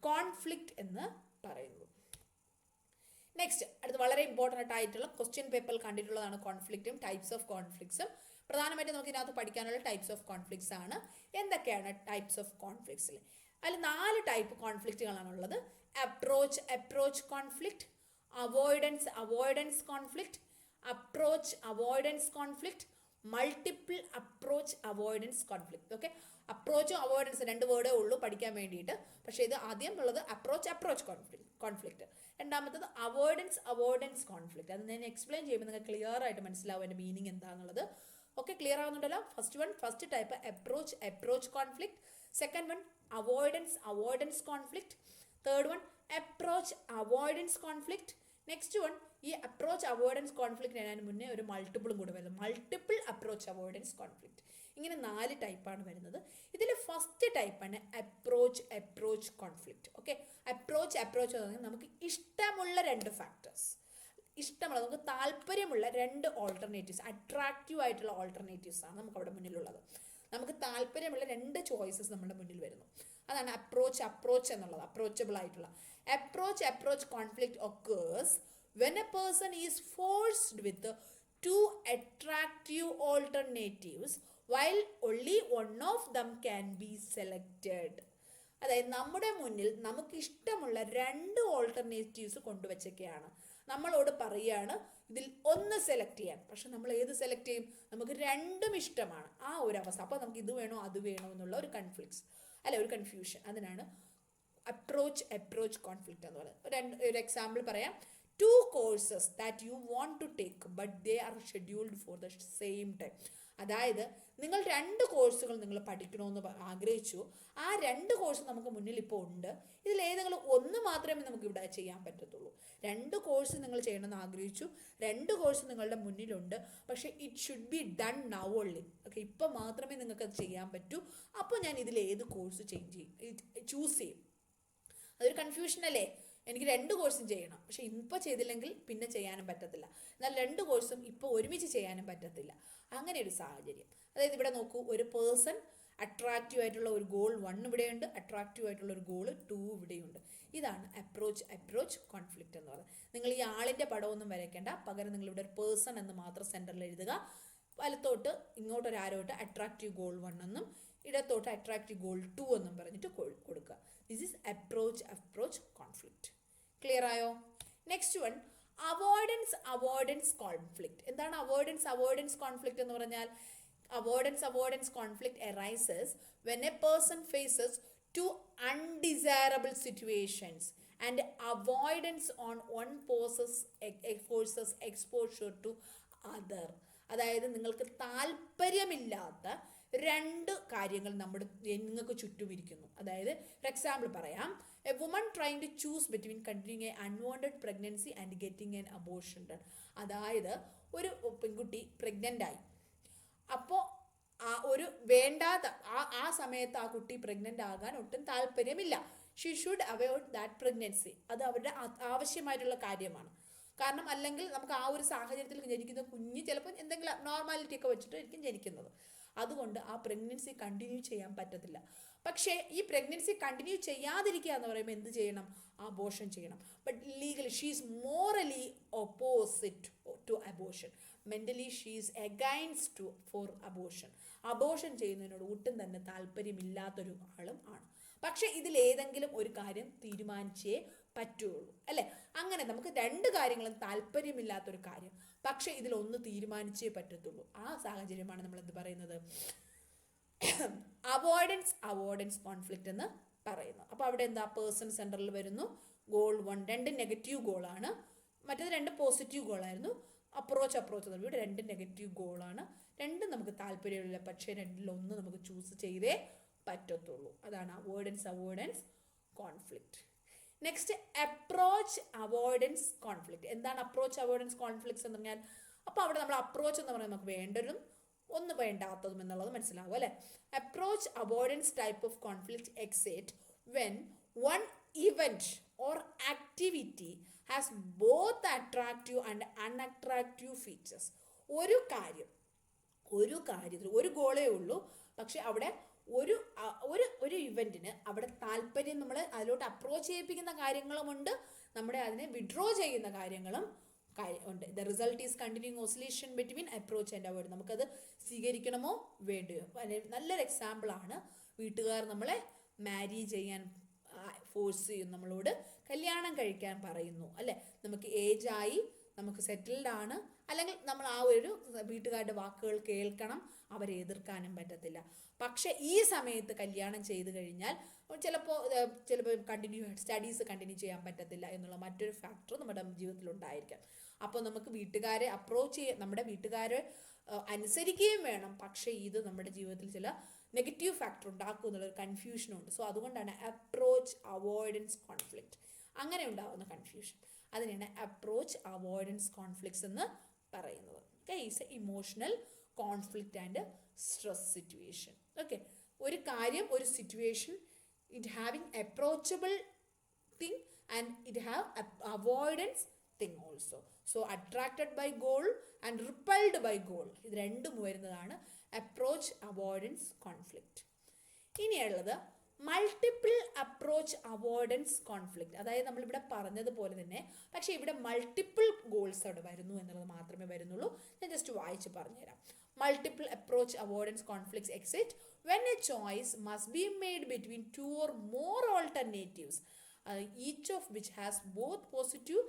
കോൺഫ്ലിക്റ്റ് എന്ന് പറയുന്നത്. നെക്സ്റ്റ് അടുത്ത് വളരെ ഇമ്പോർട്ടൻ്റ് ആയിട്ടുള്ള ക്വസ്റ്റ്യൻ പേപ്പറിൽ കണ്ടിട്ടുള്ളതാണ് കോൺഫ്ലിക്റ്റും ടൈപ്സ് ഓഫ് കോൺഫ്ലിക്ട്സും. പ്രധാനമായിട്ടും നമുക്ക് ഇതിനകത്ത് പഠിക്കാനുള്ള ടൈപ്സ് ഓഫ് കോൺഫ്ലിക്ട്സ് ആണ്. എന്തൊക്കെയാണ് ടൈപ്സ് ഓഫ് കോൺഫ്ലിക്ട്സിൽ? അതിൽ 4 ടൈപ്പ് കോൺഫ്ലിക്റ്റുകളാണുള്ളത്. Approach conflict, avoidance conflict, approach avoidance conflict, multiple approach avoidance conflict. Okay, അപ്രോച്ചും അവോയ്ഡൻസ് 2 വേർഡേ ഉള്ളൂ പഠിക്കാൻ വേണ്ടിയിട്ട്. പക്ഷേ ഇത് ആദ്യം ഉള്ളത് അപ്രോച്ച് കോൺഫ്ലിക്റ്റ്, രണ്ടാമത്തത് അവോയ്ഡൻസ് കോൺഫ്ലിക്റ്റ്. അത് ഞാൻ എക്സ്പ്ലെയിൻ ചെയ്യുമ്പോൾ നിങ്ങൾക്ക് ക്ലിയർ ആയിട്ട് മനസ്സിലാവും എൻ്റെ മീനിങ് എന്താണെന്നുള്ളത്. ഓക്കെ, ക്ലിയർ ആവുന്നുണ്ടല്ലോ? First type approach conflict, second one avoidance conflict, third one approach avoidance conflict, next one ഈ അപ്രോച്ച് അവോയ്ഡൻസ് കോൺഫ്ലിക്റ്റ് അതിന് മുന്നേ ഒരു മൾട്ടിപ്പിളും കൂടെ വരുന്നത്, മൾട്ടിപ്പിൾ അപ്രോച്ച് അവോയ്ഡൻസ് കോൺഫ്ലിക്റ്റ്. ഇങ്ങനെ 4 ടൈപ്പാണ് വരുന്നത്. ഇതിൽ ഫസ്റ്റ് ടൈപ്പാണ് അപ്രോച്ച് കോൺഫ്ലിക്റ്റ്. ഓക്കെ, അപ്രോച്ച് എന്ന് പറഞ്ഞാൽ നമുക്ക് ഇഷ്ടമുള്ള 2 ഫാക്ടേഴ്സ്, ഇഷ്ടമുള്ള നമുക്ക് താല്പര്യമുള്ള 2 ഓൾട്ടർനേറ്റീവ്സ്, അട്രാക്റ്റീവ് ആയിട്ടുള്ള ഓൾട്ടർനേറ്റീവ്സ് ആണ് നമുക്ക് അവിടെ മുന്നിലുള്ളത്. നമുക്ക് താല്പര്യമുള്ള 2 ചോയ്സസ് നമ്മുടെ മുന്നിൽ വരുന്നു. അതാണ് അപ്രോച്ച് എന്നുള്ളത്, അപ്രോച്ചബിൾ ആയിട്ടുള്ള. Approach conflict occurs when a person is forced with 2 attractive alternatives while only one of them can be selected. അതായത് നമ്മുടെ മുന്നിൽ നമുക്ക് ഇഷ്ടമുള്ള 2 ഓൾട്ടർനേറ്റീവ്സ് കൊണ്ടുവച്ചൊക്കെയാണ്, നമ്മളോട് പറയുകയാണ് ഇതിൽ ഒന്ന് സെലക്ട് ചെയ്യാൻ. പക്ഷെ നമ്മൾ ഏത് സെലക്ട് ചെയ്യും? നമുക്ക് രണ്ടും ഇഷ്ടമാണ്, ആ ഒരു അവസ്ഥ. അപ്പോൾ നമുക്ക് ഇത് വേണോ അത് വേണോ എന്നുള്ള ഒരു ഒരു കൺഫ്യൂഷൻ. അതിനാണ് അപ്രോച്ച് കോൺഫ്ലിക്റ്റ് എന്ന് പറയുന്നത്. ഒരു എക്സാമ്പിൾ പറയാം. 2 courses that you want to take but they are scheduled for the same time. അതായത് നിങ്ങൾ 2 കോഴ്സുകൾ നിങ്ങൾ പഠിക്കണമെന്ന് ആഗ്രഹിച്ചു, ആ 2 കോഴ്സ് നമുക്ക് മുന്നിൽ ഇപ്പോൾ ഉണ്ട്, ഇതിൽ ഏതെങ്കിലും ഒന്ന് മാത്രമേ നമുക്ക് ഇവിടെ ചെയ്യാൻ പറ്റത്തുള്ളൂ. 2 കോഴ്സ് നിങ്ങൾ ചെയ്യണമെന്ന് ആഗ്രഹിച്ചു, 2 കോഴ്സ് നിങ്ങളുടെ മുന്നിലുണ്ട്, പക്ഷേ it should be done now only. Okay, ഇപ്പം മാത്രമേ നിങ്ങൾക്ക് അത് ചെയ്യാൻ പറ്റൂ. അപ്പോൾ ഞാൻ ഇതിൽ ഏത് കോഴ്സ് ചൂസ് ചെയ്യും? അതൊരു കൺഫ്യൂഷൻ അല്ലേ? എനിക്ക് 2 കോഴ്സും ചെയ്യണം, പക്ഷെ ഇപ്പോൾ ചെയ്തില്ലെങ്കിൽ പിന്നെ ചെയ്യാനും പറ്റത്തില്ല. എന്നാൽ 2 കോഴ്സും ഇപ്പോൾ ഒരുമിച്ച് ചെയ്യാനും പറ്റത്തില്ല. അങ്ങനെ ഒരു സാഹചര്യം. അതായത് ഇവിടെ നോക്കൂ, ഒരു പേഴ്സൺ അട്രാക്റ്റീവ് ആയിട്ടുള്ള ഒരു ഗോൾ 1 ഇവിടെയുണ്ട്, അട്രാക്റ്റീവ് ആയിട്ടുള്ള ഒരു ഗോൾ 2 ഇവിടെയുണ്ട്. ഇതാണ് അപ്രോച്ച് കോൺഫ്ലിക്റ്റ് എന്ന് പറയുന്നത്. നിങ്ങൾ ഈ ആളിൻ്റെ പടമൊന്നും വരയ്ക്കേണ്ട, പകരം നിങ്ങൾ ഇവിടെ ഒരു പേഴ്സൺ എന്ന് മാത്രം സെൻറ്ററിൽ എഴുതുക. വലത്തോട്ട് ഇങ്ങോട്ടൊരു ആരോട്ട് അട്രാക്റ്റീവ് ഗോൾ 1 എന്നും ഇടത്തോട്ട് അട്രാക്റ്റീവ് ഗോൾ 2 എന്നും പറഞ്ഞിട്ട് കൊടുക്കുക. This is approach conflict. Clear ആയോ? Next one, avoidance conflict. എന്താണ് അവോയ്ഡൻസ് കോൺഫ്ലിക്റ്റ് എന്ന് പറഞ്ഞാൽ? Avoidance conflict arises when a person faces two undesirable situations and avoidance on one forces exposure to other. അതായത് നിങ്ങൾക്ക് താല്പര്യമില്ലാത്ത 2 കാര്യങ്ങൾ നിങ്ങൾക്ക് ചുറ്റും ഇരിക്കുന്നു. അതായത് ഫോർ എക്സാമ്പിൾ പറയാം, a woman trying to choose between continuing an unwanted pregnancy and getting an abortion. അതായത് ഒരു പെൺകുട്ടി പ്രഗ്നൻ്റ് ആയി, അപ്പോൾ ഒരു വേണ്ടാത്ത ആ സമയത്ത് ആ കുട്ടി പ്രഗ്നൻ്റ് ആകാൻ ഒട്ടും താല്പര്യമില്ല. She should avoid that pregnancy. അത് അവരുടെ ആവശ്യമായിട്ടുള്ള കാര്യമാണ്. കാരണം അല്ലെങ്കിൽ നമുക്ക് ആ ഒരു സാഹചര്യത്തിൽ ജനിക്കുന്ന കുഞ്ഞ് ചിലപ്പോൾ എന്തെങ്കിലും നോർമാലിറ്റി ഒക്കെ വെച്ചിട്ടായിരിക്കും ജനിക്കുന്നത്. അതുകൊണ്ട് ആ പ്രഗ്നൻസി കണ്ടിന്യൂ ചെയ്യാൻ പറ്റത്തില്ല. പക്ഷേ ഈ പ്രഗ്നൻസി കണ്ടിന്യൂ ചെയ്യാതിരിക്കുക എന്ന് പറയുമ്പോൾ എന്ത് ചെയ്യണം? അബോർഷൻ ചെയ്യണം. But legally she is morally opposite to abortion. Mentally she is against for abortion. Abortion ചെയ്യുന്നതിനോട് ഒട്ടും തന്നെ താല്പര്യമില്ലാത്തൊരു ആളും ആണ്. പക്ഷെ ഇതിലേതെങ്കിലും ഒരു കാര്യം തീരുമാനിച്ചേ പറ്റുള്ളൂ, അല്ലേ? അങ്ങനെ നമുക്ക് 2 കാര്യങ്ങളും താല്പര്യമില്ലാത്തൊരു കാര്യം, പക്ഷെ ഇതിലൊന്ന് തീരുമാനിച്ചേ പറ്റത്തുള്ളൂ. ആ സാഹചര്യമാണ് നമ്മൾ എന്ത് പറയുന്നത്? അവോയ്ഡൻസ് കോൺഫ്ലിക്റ്റ് എന്ന് പറയുന്നത്. അപ്പോൾ അവിടെ എന്താ? പേഴ്സൺ സെൻറ്ററിൽ വരുന്നു. ഗോൾ 1 2 നെഗറ്റീവ് ഗോളാണ്, മറ്റേത് 2 പോസിറ്റീവ് ഗോളായിരുന്നു. അപ്രോച്ച് ഇവിടെ 2 നെഗറ്റീവ് ഗോളാണ്. 2 നമുക്ക് താല്പര്യമില്ല, പക്ഷേ 2-ൽ-1 നമുക്ക് ചൂസ് ചെയ്തേ പറ്റത്തുള്ളൂ. അതാണ് avoidance conflict. Next, approach avoidance conflict. എന്താണ് അപ്രോച്ച് കോൺഫ്ലിക്ട്സ് എന്ന് പറഞ്ഞാൽ? അപ്പോൾ അവിടെ നമ്മൾ അപ്രോച്ച് എന്ന് പറയുന്നത് നമുക്ക് വേണ്ടതും ഒന്ന് വേണ്ടാത്തതും എന്നുള്ളത് മനസ്സിലാവും, അല്ലേ? Approach avoidance type of conflict exist when one event or activity has both attractive and unattractive features. ഒരു കാര്യത്തിൽ ഒരു ഗോളേ ഉള്ളൂ, പക്ഷെ അവിടെ ഒരു ഇവന്റിന് അവിടെ താല്പര്യം, നമ്മൾ അതിലോട്ട് അപ്രോച്ച് ചെയ്യിപ്പിക്കുന്ന കാര്യങ്ങളുമുണ്ട്, നമ്മുടെ അതിനെ വിഡ്രോ ചെയ്യുന്ന കാര്യങ്ങളും ഉണ്ട്. The result is continuing oscillation between approach and avoid. നമുക്കത് സ്വീകരിക്കണമോ വേണ്ടയോ? നല്ലൊരു എക്സാമ്പിളാണ്, വീട്ടുകാർ നമ്മളെ മാരി ചെയ്യാൻ ഫോഴ്സ് ചെയ്യും, നമ്മളോട് കല്യാണം കഴിക്കാൻ പറയുന്നു, അല്ലേ? നമുക്ക് ഏജായി, നമുക്ക് സെറ്റിൽഡ് ആണ്, അല്ലെങ്കിൽ നമ്മൾ ആ ഒരു വീട്ടുകാരുടെ വാക്കുകൾ കേൾക്കണം, അവരെ എതിർക്കാനും പറ്റത്തില്ല. പക്ഷെ ഈ സമയത്ത് കല്യാണം ചെയ്ത് കഴിഞ്ഞാൽ ചിലപ്പോൾ സ്റ്റഡീസ് കണ്ടിന്യൂ ചെയ്യാൻ പറ്റത്തില്ല എന്നുള്ള മറ്റൊരു ഫാക്ടർ നമ്മുടെ ജീവിതത്തിലുണ്ടായിരിക്കാം. അപ്പോൾ നമുക്ക് നമ്മുടെ വീട്ടുകാരെ അനുസരിക്കുകയും വേണം, പക്ഷേ ഇത് നമ്മുടെ ജീവിതത്തിൽ ചില നെഗറ്റീവ് ഫാക്ടർ ഉണ്ടാക്കും എന്നുള്ളൊരു കൺഫ്യൂഷനുണ്ട്. സോ അതുകൊണ്ടാണ് അപ്രോച്ച് അവോയ്ഡൻസ് കോൺഫ്ലിക്റ്റ് അങ്ങനെ ഉണ്ടാകുന്ന കൺഫ്യൂഷൻ. അതിനെയാണ് അപ്രോച്ച് അവോയ്ഡൻസ് കോൺഫ്ലിക്ട്സ് എന്ന് പറയുന്നത്. Okay, is a emotional conflict and stress situation. Okay, ഒരു കാര്യം, ഒരു situation, it having approachable thing and it have avoidance thing also. So attracted by goal and repulsed by goal, ഇത് രണ്ടും വരുന്നതാണ് approach avoidance conflict. ഇനിയുള്ളത് multiple approach avoidance conflict. അതായത് നമ്മളിവിടെ പറഞ്ഞതുപോലെ തന്നെ, പക്ഷേ ഇവിടെ മൾട്ടിപ്പിൾ ഗോൾസ് അവിടെ വരുന്നു എന്നുള്ളത് മാത്രമേ വരുന്നുള്ളൂ. ഞാൻ ജസ്റ്റ് വായിച്ച് പറഞ്ഞുതരാം. Multiple approach avoidance conflicts exist when a choice must be made between 2 or more alternatives, each of which has both positive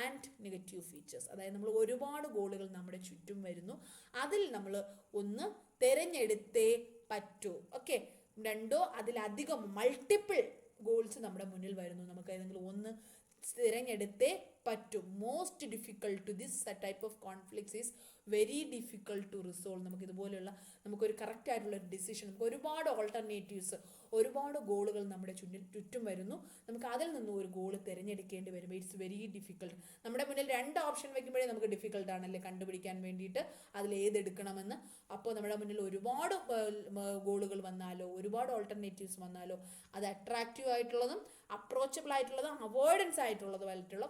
and negative features. അതായത് നമ്മൾ ഒരുപാട് ഗോളുകൾ നമ്മുടെ ചുറ്റും വരുന്നു, അതിൽ നമ്മൾ ഒന്ന് തിരഞ്ഞെടുത്തേ പറ്റൂ. ഓക്കെ, 2 അതിലധികം മൾട്ടിപ്പിൾ ഗോൾസ് നമ്മുടെ മുന്നിൽ വരുന്നു, നമുക്ക് ഏതെങ്കിലും ഒന്ന് തിരഞ്ഞെടുത്തേ പറ്റും. Most difficult to this type of conflicts is very difficult to resolve. നമുക്കൊരു കറക്റ്റ് ആയിട്ടുള്ള ഒരു ഡിസിഷൻ, നമുക്ക് ഒരുപാട് ഓൾട്ടർനേറ്റീവ്സ്, ഒരുപാട് ഗോളുകൾ നമ്മുടെ ചുറ്റും വരുന്നു, നമുക്ക് അതിൽ നിന്നും ഒരു ഗോൾ തിരഞ്ഞെടുക്കേണ്ടി വരും. It's very difficult. നമ്മുടെ മുന്നിൽ 2 ഓപ്ഷൻ വയ്ക്കുമ്പോഴേ നമുക്ക് ഡിഫിക്കൾട്ട് ആണല്ലേ കണ്ടുപിടിക്കാൻ വേണ്ടിയിട്ട് അതിൽ ഏതെടുക്കണമെന്ന്. അപ്പോൾ നമ്മുടെ മുന്നിൽ ഒരുപാട് ഗോളുകൾ വന്നാലോ, ഒരുപാട് ഓൾട്ടർനേറ്റീവ്സ് വന്നാലോ, അത് അട്രാക്റ്റീവ് ആയിട്ടുള്ളതും അപ്രോച്ചബിൾ ആയിട്ടുള്ളതും അവോയ്ഡൻസ് ആയിട്ടുള്ളതുമായിട്ടുള്ള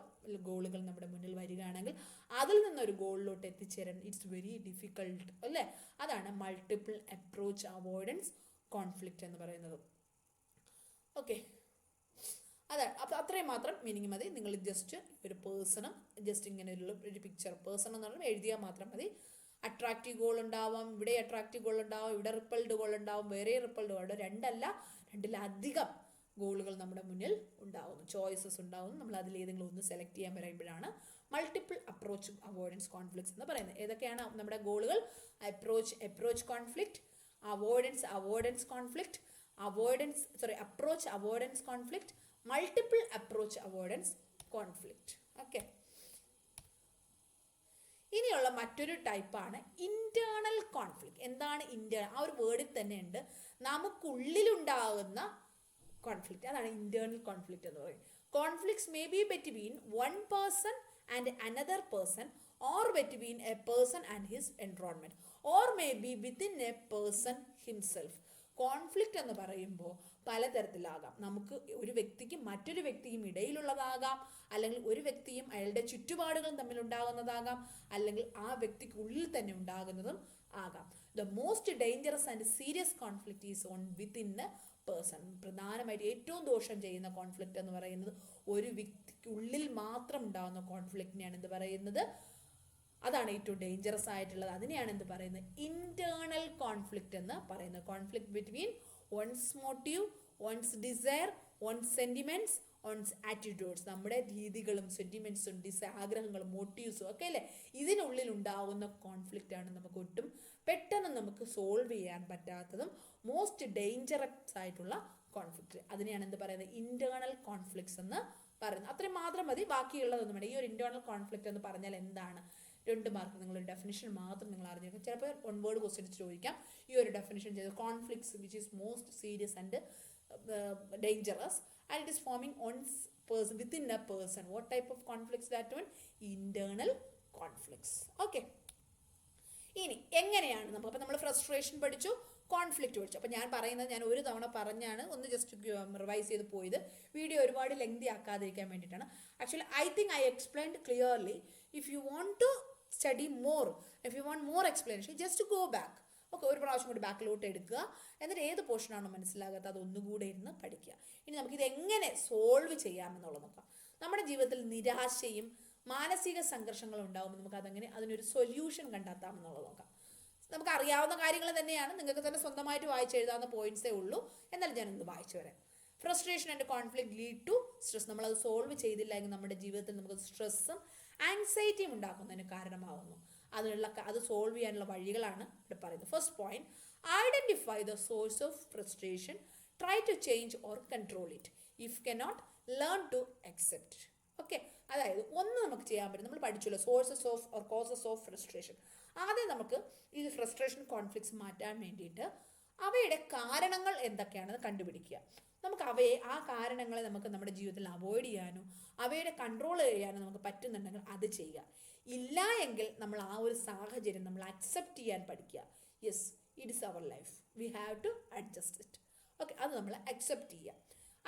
ഗോളുകൾ നമ്മുടെ മുന്നിൽ വരികയാണെങ്കിൽ അതിൽ നിന്നൊരു ഗോളിലോട്ട് എത്തിച്ചേരാൻ ഇറ്റ്സ് വെരി ഡിഫിക്കൾട്ട് അല്ലേ. അതാണ് മൾട്ടിപ്പിൾ അപ്രോച്ച് അവോയ്ഡൻസ് കോൺഫ്ലിക്റ്റ് എന്ന് പറയുന്നത്. ഓക്കെ, അതെ. അപ്പോൾ അത്രയും മാത്രം മീനിങ് മതി. നിങ്ങൾ ജസ്റ്റ് ഒരു പേഴ്സണും ജസ്റ്റ് ഇങ്ങനെ ഒരു പിക്ചർ പേഴ്സൺ എന്ന് പറയുമ്പോൾ എഴുതിയാൽ മാത്രം മതി. അട്രാക്റ്റീവ് ഗോൾ ഉണ്ടാവാം, ഇവിടെ അട്രാക്റ്റീവ് ഗോൾ ഉണ്ടാവും, ഇവിടെ റിപ്പൾഡ് ഗോൾ ഉണ്ടാവും, വേറെ റിപ്പൾഡ് ഗോൾ, രണ്ടല്ല രണ്ടിലധികം ഗോളുകൾ നമ്മുടെ മുന്നിൽ ഉണ്ടാവുന്നു, ചോയ്സസ് ഉണ്ടാവുന്നു. നമ്മൾ അതിൽ ഏതെങ്കിലും ഒന്ന് സെലക്ട് ചെയ്യാൻ പറയുമ്പോഴാണ് മൾട്ടിപ്പിൾ അപ്രോച്ച് അവോയ്ഡൻസ് കോൺഫ്ലിക്ട്സ് എന്ന് പറയുന്നത്. ഏതൊക്കെയാണ് നമ്മുടെ ഗോളുകൾ? Approach conflict, avoidance conflict, approach avoidance conflict, multiple approach avoidance conflict. Okay, ഇനിയുള്ള മറ്റൊരു ടൈപ്പാണ് ഇന്റേണൽ കോൺഫ്ലിക്റ്റ്. എന്താണ് ആ ഒരു വേർഡിൽ തന്നെ ഉണ്ട് നമുക്കുള്ളിലുണ്ടാകുന്ന കോൺഫ്ലിക്റ്റ്. അതാണ് ഇന്റേണൽ കോൺഫ്ലിക്റ്റ് എന്ന് പറയുന്നത്. Conflicts may be between one person and another person, or between A person and his environment, or may be within A person himself. Conflict എന്ന് പറയുമ്പോൾ പലതരത്തിലാകാം. നമുക്ക് ഒരു വ്യക്തിക്കും മറ്റൊരു വ്യക്തിയും ഇടയിലുള്ളതാകാം, അല്ലെങ്കിൽ ഒരു വ്യക്തിയും അയാളുടെ ചുറ്റുപാടുകളും തമ്മിൽ ഉണ്ടാകുന്നതാകാം, അല്ലെങ്കിൽ ആ വ്യക്തിക്ക് ഉള്ളിൽ തന്നെ ഉണ്ടാകുന്നതും ആകാം. The most dangerous and serious conflict is on within A person. പ്രധാനമായിട്ട് ഏറ്റവും ദോഷം ചെയ്യുന്ന കോൺഫ്ലിക്റ്റ് എന്ന് പറയുന്നത് ഒരു വ്യക്തിക്ക് ഉള്ളിൽ മാത്രം ഉണ്ടാകുന്ന കോൺഫ്ലിക്റ്റിനെയാണ് എന്ത് പറയുന്നത്? അതാണ് ഏറ്റവും ഡേഞ്ചറസ് ആയിട്ടുള്ളത്. അതിനെയാണ് എന്ത് പറയുന്നത്? ഇന്റേണൽ കോൺഫ്ലിക്റ്റ് എന്ന് പറയുന്നത്. Conflict between one's motive, one's desire, one's sentiments, one's attitudes. നമ്മുടെ രീതികളും സെന്റിമെന്റ്സും ആഗ്രഹങ്ങളും മോട്ടീവ്സും ഒക്കെ അല്ലേ, ഇതിനുള്ളിൽ ഉണ്ടാവുന്ന കോൺഫ്ലിക്റ്റ് ആണ് നമുക്ക് ഒട്ടും പെട്ടെന്ന് നമുക്ക് സോൾവ് ചെയ്യാൻ പറ്റാത്തതും മോസ്റ്റ് ഡേഞ്ചറസ് ആയിട്ടുള്ള കോൺഫ്ലിക്റ്റ്. അതിനെയാണ് എന്ത് പറയുന്നത്? ഇന്റേണൽ കോൺഫ്ലിക്ട്സ് എന്ന് പറയുന്നത്. അത്രയും മാത്രം മതി, ബാക്കിയുള്ളതൊന്നും വേണ്ട. ഈ ഒരു ഇന്റേണൽ കോൺഫ്ലിക്റ്റ് എന്ന് പറഞ്ഞാൽ എന്താണ്? 2 മാർക്ക് നിങ്ങളൊരു ഡെഫിനിഷൻ മാത്രം നിങ്ങൾ അറിഞ്ഞിരിക്കും. ചിലപ്പോൾ 1 വേർഡ് ക്വസ്റ്റ്യൻസ് ചോദിക്കാം. ഈ ഒരു ഡെഫിനിഷൻ ചെയ്ത് conflicts which is most serious and dangerous and it is forming on person within a person. What type of conflicts that one? Internal conflicts. Okay, ഇനി എങ്ങനെയാണ് നമുക്ക്, അപ്പോൾ നമ്മൾ ഫ്രസ്ട്രേഷൻ പഠിച്ചു, കോൺഫ്ലിക്റ്റ് പഠിച്ചു. അപ്പോൾ ഞാൻ പറയുന്നത് ഞാൻ ഒരു തവണ പറഞ്ഞാണ്, ഒന്ന് ജസ്റ്റ് റിവൈസ് ചെയ്ത് പോയത്. വീഡിയോ ഒരുപാട് ലെങ്തി ആക്കാതിരിക്കാൻ വേണ്ടിയിട്ടാണ്. Actually I think I explained clearly. If you want to study more, if you want more explanation, just go back. Okay, ഒരു പ്രാവശ്യം കൂടി ബാക്കിലോട്ട് എടുക്കുക. എന്നിട്ട് ഏത് പോർഷനാണോ മനസ്സിലാകാത്ത അത് ഒന്നുകൂടെ ഇരുന്ന് പഠിക്കുക. ഇനി നമുക്കിത് എങ്ങനെ സോൾവ് ചെയ്യാമെന്നുള്ളത് നോക്കാം. നമ്മുടെ ജീവിതത്തിൽ നിരാശയും മാനസിക സംഘർഷങ്ങളും ഉണ്ടാകുമ്പോൾ നമുക്ക് അതെങ്ങനെ അതിനൊരു സൊല്യൂഷൻ കണ്ടെത്താമെന്നുള്ളത് നോക്കാം. നമുക്ക് അറിയാവുന്ന കാര്യങ്ങൾ തന്നെയാണ്, നിങ്ങൾക്ക് തന്നെ സ്വന്തമായിട്ട് വായിച്ചെഴുതാവുന്ന പോയിന്റ്സേ ഉള്ളൂ. എന്നാലും ഞാനൊന്ന് വായിച്ചു വരാം. Frustration and conflict lead to stress. നമ്മളത് സോൾവ് ചെയ്തില്ല എങ്കിൽ നമ്മുടെ ജീവിതത്തിൽ നമുക്ക് സ്ട്രെസ്സും ആൻസൈറ്റിയും ഉണ്ടാക്കുന്നതിന് കാരണമാകുന്നു. അത് സോൾവ് ചെയ്യാനുള്ള വഴികളാണ് ഇവിടെ പറയുന്നത്. First point, identify the source of frustration, try to change or control it. If cannot, learn to accept. Okay, അതായത് ഒന്ന് നമുക്ക് ചെയ്യാൻ പറ്റും. നമ്മൾ പഠിച്ചല്ലോ sources of or causes of frustration. ആദ്യം നമുക്ക് ഈ ഫ്രസ്ട്രേഷൻ കോൺഫ്ലിക്ട്സ് മാറ്റാൻ വേണ്ടിയിട്ട് അവയുടെ കാരണങ്ങൾ എന്തൊക്കെയാണെന്ന് കണ്ടുപിടിക്കുക. നമുക്ക് ആ കാരണങ്ങളെ നമുക്ക് നമ്മുടെ ജീവിതത്തിൽ അവോയ്ഡ് ചെയ്യാനോ അവയുടെ കൺട്രോൾ ചെയ്യാനോ നമുക്ക് പറ്റുന്നുണ്ടെങ്കിൽ അത് ചെയ്യുക. ഇല്ല എങ്കിൽ നമ്മൾ ആ ഒരു സാഹചര്യം നമ്മൾ അക്സെപ്റ്റ് ചെയ്യാൻ പഠിക്കുക. Yes, it is our life, we have to adjust it. Okay, അത് നമ്മൾ അക്സെപ്റ്റ് ചെയ്യുക.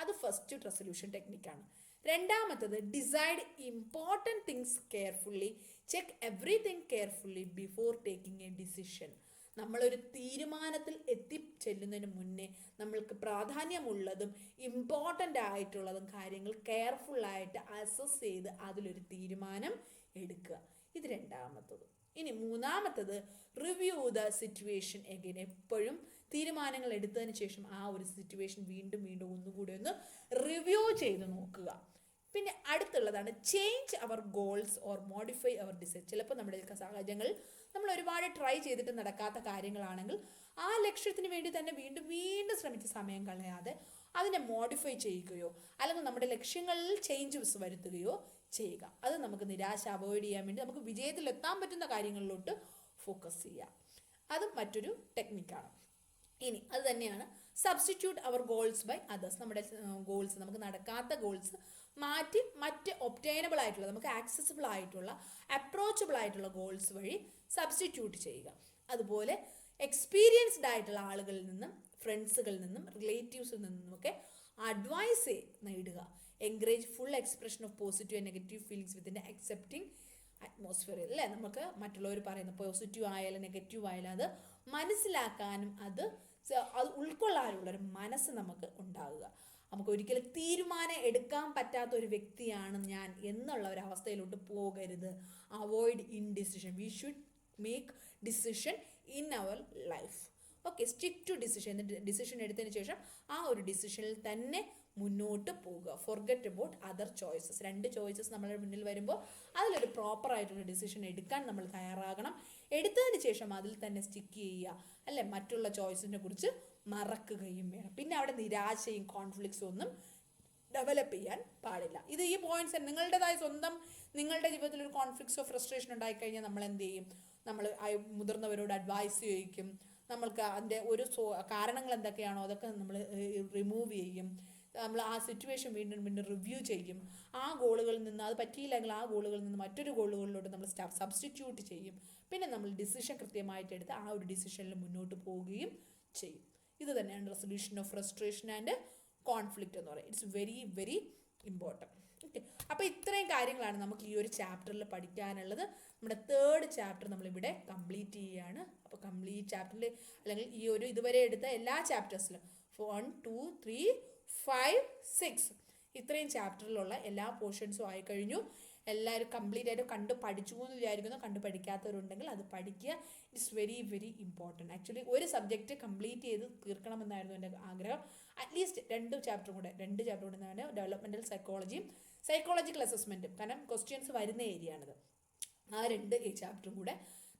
അത് ഫസ്റ്റ് റെസൊല്യൂഷൻ ടെക്നിക്കാണ്. രണ്ടാമത്തത്, decide important things carefully, check everything carefully before taking a decision. നമ്മളൊരു തീരുമാനത്തിൽ എത്തിച്ചെല്ലുന്നതിന് മുന്നേ നമ്മൾക്ക് പ്രാധാന്യമുള്ളതും ഇമ്പോർട്ടൻ്റ് ആയിട്ടുള്ളതും കാര്യങ്ങൾ കെയർഫുള്ളായിട്ട് അസസ് ചെയ്ത് അതിലൊരു തീരുമാനം എടുക്കുക. ഇത് രണ്ടാമത്തത്. ഇനി മൂന്നാമത്തത്, റിവ്യൂ ദ സിറ്റുവേഷൻ എഗെയിൻ. എപ്പോഴും തീരുമാനങ്ങൾ എടുത്തതിന് ശേഷം ആ ഒരു സിറ്റുവേഷൻ വീണ്ടും വീണ്ടും ഒന്നുകൂടി ഒന്ന് റിവ്യൂ ചെയ്ത് നോക്കുക. പിന്നെ അടുത്തുള്ളതാണ്, change our goals or modify our desire. ചിലപ്പോൾ നമ്മുടെ സാഹചര്യങ്ങളിൽ നമ്മൾ ഒരുപാട് ട്രൈ ചെയ്തിട്ട് നടക്കാത്ത കാര്യങ്ങളാണെങ്കിൽ ആ ലക്ഷ്യത്തിന് വേണ്ടി തന്നെ വീണ്ടും വീണ്ടും ശ്രമിച്ച് സമയം കളയാതെ അതിനെ മോഡിഫൈ ചെയ്യുകയോ അല്ലെങ്കിൽ നമ്മുടെ ലക്ഷ്യങ്ങളിൽ ചേഞ്ചസ് വരുത്തുകയോ ചെയ്യുക. അത് നമുക്ക് നിരാശ അവോയ്ഡ് ചെയ്യാൻ വേണ്ടി നമുക്ക് വിജയത്തിലെത്താൻ പറ്റുന്ന കാര്യങ്ങളിലോട്ട് ഫോക്കസ് ചെയ്യുക. അത് മറ്റൊരു ടെക്നിക്കാണ്. ഇനി അത് തന്നെയാണ് substitute our goals by others. നമ്മുടെ ഗോൾസ്, നമുക്ക് നടക്കാത്ത ഗോൾസ് മാറ്റി മറ്റ് ഒബ്റ്റൈനബിൾ ആയിട്ടുള്ള, നമുക്ക് ആക്സസിബിൾ ആയിട്ടുള്ള, അപ്രോച്ചബിൾ ആയിട്ടുള്ള ഗോൾസ് വഴി സബ്സ്റ്റിറ്റ്യൂട്ട് ചെയ്യുക. അതുപോലെ എക്സ്പീരിയൻസ്ഡ് ആയിട്ടുള്ള ആളുകളിൽ നിന്നും, ഫ്രണ്ട്സുകളിൽ നിന്നും, റിലേറ്റീവ്സിൽ നിന്നുമൊക്കെ അഡ്വൈസ് നേടുക. Encourage full expression of positive and negative feelings within accepting atmosphere. അല്ലേ, നമുക്ക് മറ്റുള്ളവർ പറയുന്ന പോസിറ്റീവ് ആയാലും നെഗറ്റീവ് ആയാലും അത് മനസ്സിലാക്കാനും അത് ഉൾക്കൊള്ളാനുള്ളൊരു മനസ്സ് നമുക്ക് ഉണ്ടാവുക. നമുക്ക് ഒരിക്കലും തീരുമാനം എടുക്കാൻ പറ്റാത്ത ഒരു വ്യക്തിയാണ് ഞാൻ എന്നുള്ള ഒരു അവസ്ഥയിലോട്ട് പോകരുത്. Avoid indecision. We should make decision in our life. Okay, stick to decision. Decision എടുത്തതിന് ശേഷം ആ ഒരു ഡിസിഷനിൽ തന്നെ മുന്നോട്ട് പോകുക. Forget about other choices. 2 choices നമ്മുടെ മുന്നിൽ വരുമ്പോൾ അതിലൊരു പ്രോപ്പർ ആയിട്ടുള്ള ഡിസിഷൻ എടുക്കാൻ നമ്മൾ തയ്യാറാകണം. എടുത്തതിന് ശേഷം അതിൽ തന്നെ സ്റ്റിക്ക് ചെയ്യുക. അല്ലെ, മറ്റുള്ള ചോയ്സിനെ കുറിച്ച് മറക്കുകയും വേണം. പിന്നെ അവിടെ നിരാശയും കോൺഫ്ലിക്ട്സും ഒന്നും ഡെവലപ്പ് ചെയ്യാൻ പാടില്ല. ഈ പോയിന്റ്സ് നിങ്ങളുടേതായ സ്വന്തം നിങ്ങളുടെ ജീവിതത്തിൽ ഒരു കോൺഫ്ലിക്ട്സോ ഫ്രസ്ട്രേഷൻ ഉണ്ടായിക്കഴിഞ്ഞാൽ നമ്മൾ എന്ത് ചെയ്യും? നമ്മൾ മുതിർന്നവരോട് അഡ്വൈസ് ചോദിക്കും. നമ്മൾക്ക് അതിൻ്റെ ഒരു കാരണങ്ങൾ എന്തൊക്കെയാണോ അതൊക്കെ നമ്മൾ റിമൂവ് ചെയ്യും. നമ്മൾ ആ സിറ്റുവേഷൻ വീണ്ടും റിവ്യൂ ചെയ്യും. ആ ഗോളുകളിൽ നിന്ന് അത് പറ്റിയില്ലെങ്കിൽ ആ ഗോളുകളിൽ നിന്ന് മറ്റൊരു ഗോളുകളിലോട്ട് നമ്മൾ സബ്സ്റ്റിറ്റ്യൂട്ട് ചെയ്യും. പിന്നെ നമ്മൾ ഡിസിഷൻ കൃത്യമായിട്ട് എടുത്ത് ആ ഒരു ഡിസിഷനിൽ മുന്നോട്ട് പോവുകയും ചെയ്യും. ഇത് തന്നെയാണ് resolution of frustration and conflict എന്ന് പറയുന്നത്. It's very very important. Okay, അപ്പോൾ ഇത്രയും കാര്യങ്ങളാണ് നമുക്ക് ഈ ഒരു ചാപ്റ്ററിൽ പഠിക്കാനുള്ളത്. നമ്മുടെ 3rd ചാപ്റ്റർ നമ്മളിവിടെ കംപ്ലീറ്റ് ചെയ്യുകയാണ്. അപ്പോൾ കംപ്ലീറ്റ് ചാപ്റ്ററിൽ അല്ലെങ്കിൽ ഈ ഒരു ഇതുവരെ എടുത്ത എല്ലാ ചാപ്റ്റേഴ്സിലും 1, 2, 3, 5, 6 ഇത്രയും ചാപ്റ്ററിലുള്ള എല്ലാ പോർഷൻസും ആയി കഴിഞ്ഞു. എല്ലാവരും കംപ്ലീറ്റ് ആയിട്ട് കണ്ടു പഠിച്ചു എന്ന് വിചാരിക്കുന്നു. കണ്ടു പഠിക്കാത്തവരുണ്ടെങ്കിൽ അത് പഠിക്കുക. It's very very important. Actually ഒരു സബ്ജക്റ്റ് കംപ്ലീറ്റ് ചെയ്ത് തീർക്കണമെന്നായിരുന്നു എൻ്റെ ആഗ്രഹം. അറ്റ്ലീസ്റ്റ് 2 ചാപ്റ്റർ കൂടെ എന്നാണ് ഡെവലപ്മെൻറ്റൽ സൈക്കോളജിയും സൈക്കോളജിക്കൽ അസസ്മെൻറ്റും. കാരണം ക്വസ്റ്റ്യൻസ് വരുന്ന ഏരിയയാണിത്. ആ 2 ചാപ്റ്ററും കൂടെ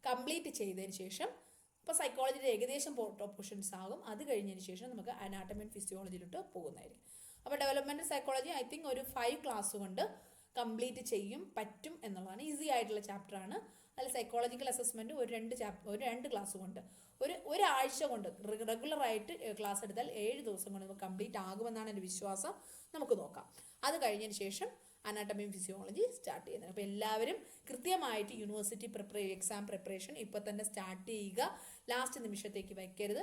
കംപ്ലീറ്റ് ചെയ്തതിന് ശേഷം ഇപ്പോൾ സൈക്കോളജിയുടെ ഏകദേശം പോർഷൻസ് ആകും. അത് കഴിഞ്ഞതിന് ശേഷം നമുക്ക് അനാട്ടമി ആൻഡ് ഫിസിയോളജിയിലോട്ട് പോകുന്നതായിരിക്കും. അപ്പോൾ ഡെവലപ്മെൻറ്റൽ സൈക്കോളജി ഐ തിങ്ക് ഒരു 5 ക്ലാസ് കൊണ്ട് കംപ്ലീറ്റ് ചെയ്യും പറ്റും എന്നുള്ളതാണ്. ഈസി ആയിട്ടുള്ള ചാപ്റ്ററാണ്. അതിൽ സൈക്കോളജിക്കൽ അസസ്മെൻറ്റ് ഒരു 2 ക്ലാസ് കൊണ്ട് ഒരാഴ്ച കൊണ്ട് റെഗുലറായിട്ട് ക്ലാസ് എടുത്താൽ 7 ദിവസം കൊണ്ട് നമുക്ക് കംപ്ലീറ്റ് ആകുമെന്നാണ് എൻ്റെ വിശ്വാസം. നമുക്ക് നോക്കാം. അത് കഴിഞ്ഞതിന് ശേഷം അനാട്ടമിയും ഫിസിയോളജി സ്റ്റാർട്ട് ചെയ്യുന്നത്. അപ്പോൾ എല്ലാവരും കൃത്യമായിട്ട് യൂണിവേഴ്സിറ്റി എക്സാം പ്രിപ്പറേഷൻ ഇപ്പോൾ തന്നെ സ്റ്റാർട്ട് ചെയ്യുക. ലാസ്റ്റ് നിമിഷത്തേക്ക് വയ്ക്കരുത്.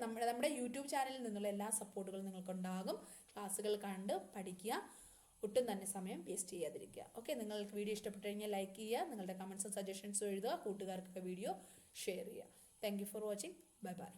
നമ്മുടെ യൂട്യൂബ് ചാനലിൽ നിന്നുള്ള എല്ലാ സപ്പോർട്ടുകളും നിങ്ങൾക്കുണ്ടാകും. ക്ലാസ്സുകൾ കണ്ട് പഠിക്കുക. ഒട്ടും തന്നെ സമയം വേസ്റ്റ് ചെയ്യാതിരിക്കുക. ഓക്കെ, നിങ്ങൾക്ക് വീഡിയോ ഇഷ്ടപ്പെട്ടു കഴിഞ്ഞാൽ ലൈക്ക് ചെയ്യുക. നിങ്ങളുടെ കമൻസും സജഷൻസും എഴുതുക. കൂട്ടുകാർക്കൊക്കെ വീഡിയോ ഷെയർ ചെയ്യുക. Thank you for watching. Bye bye.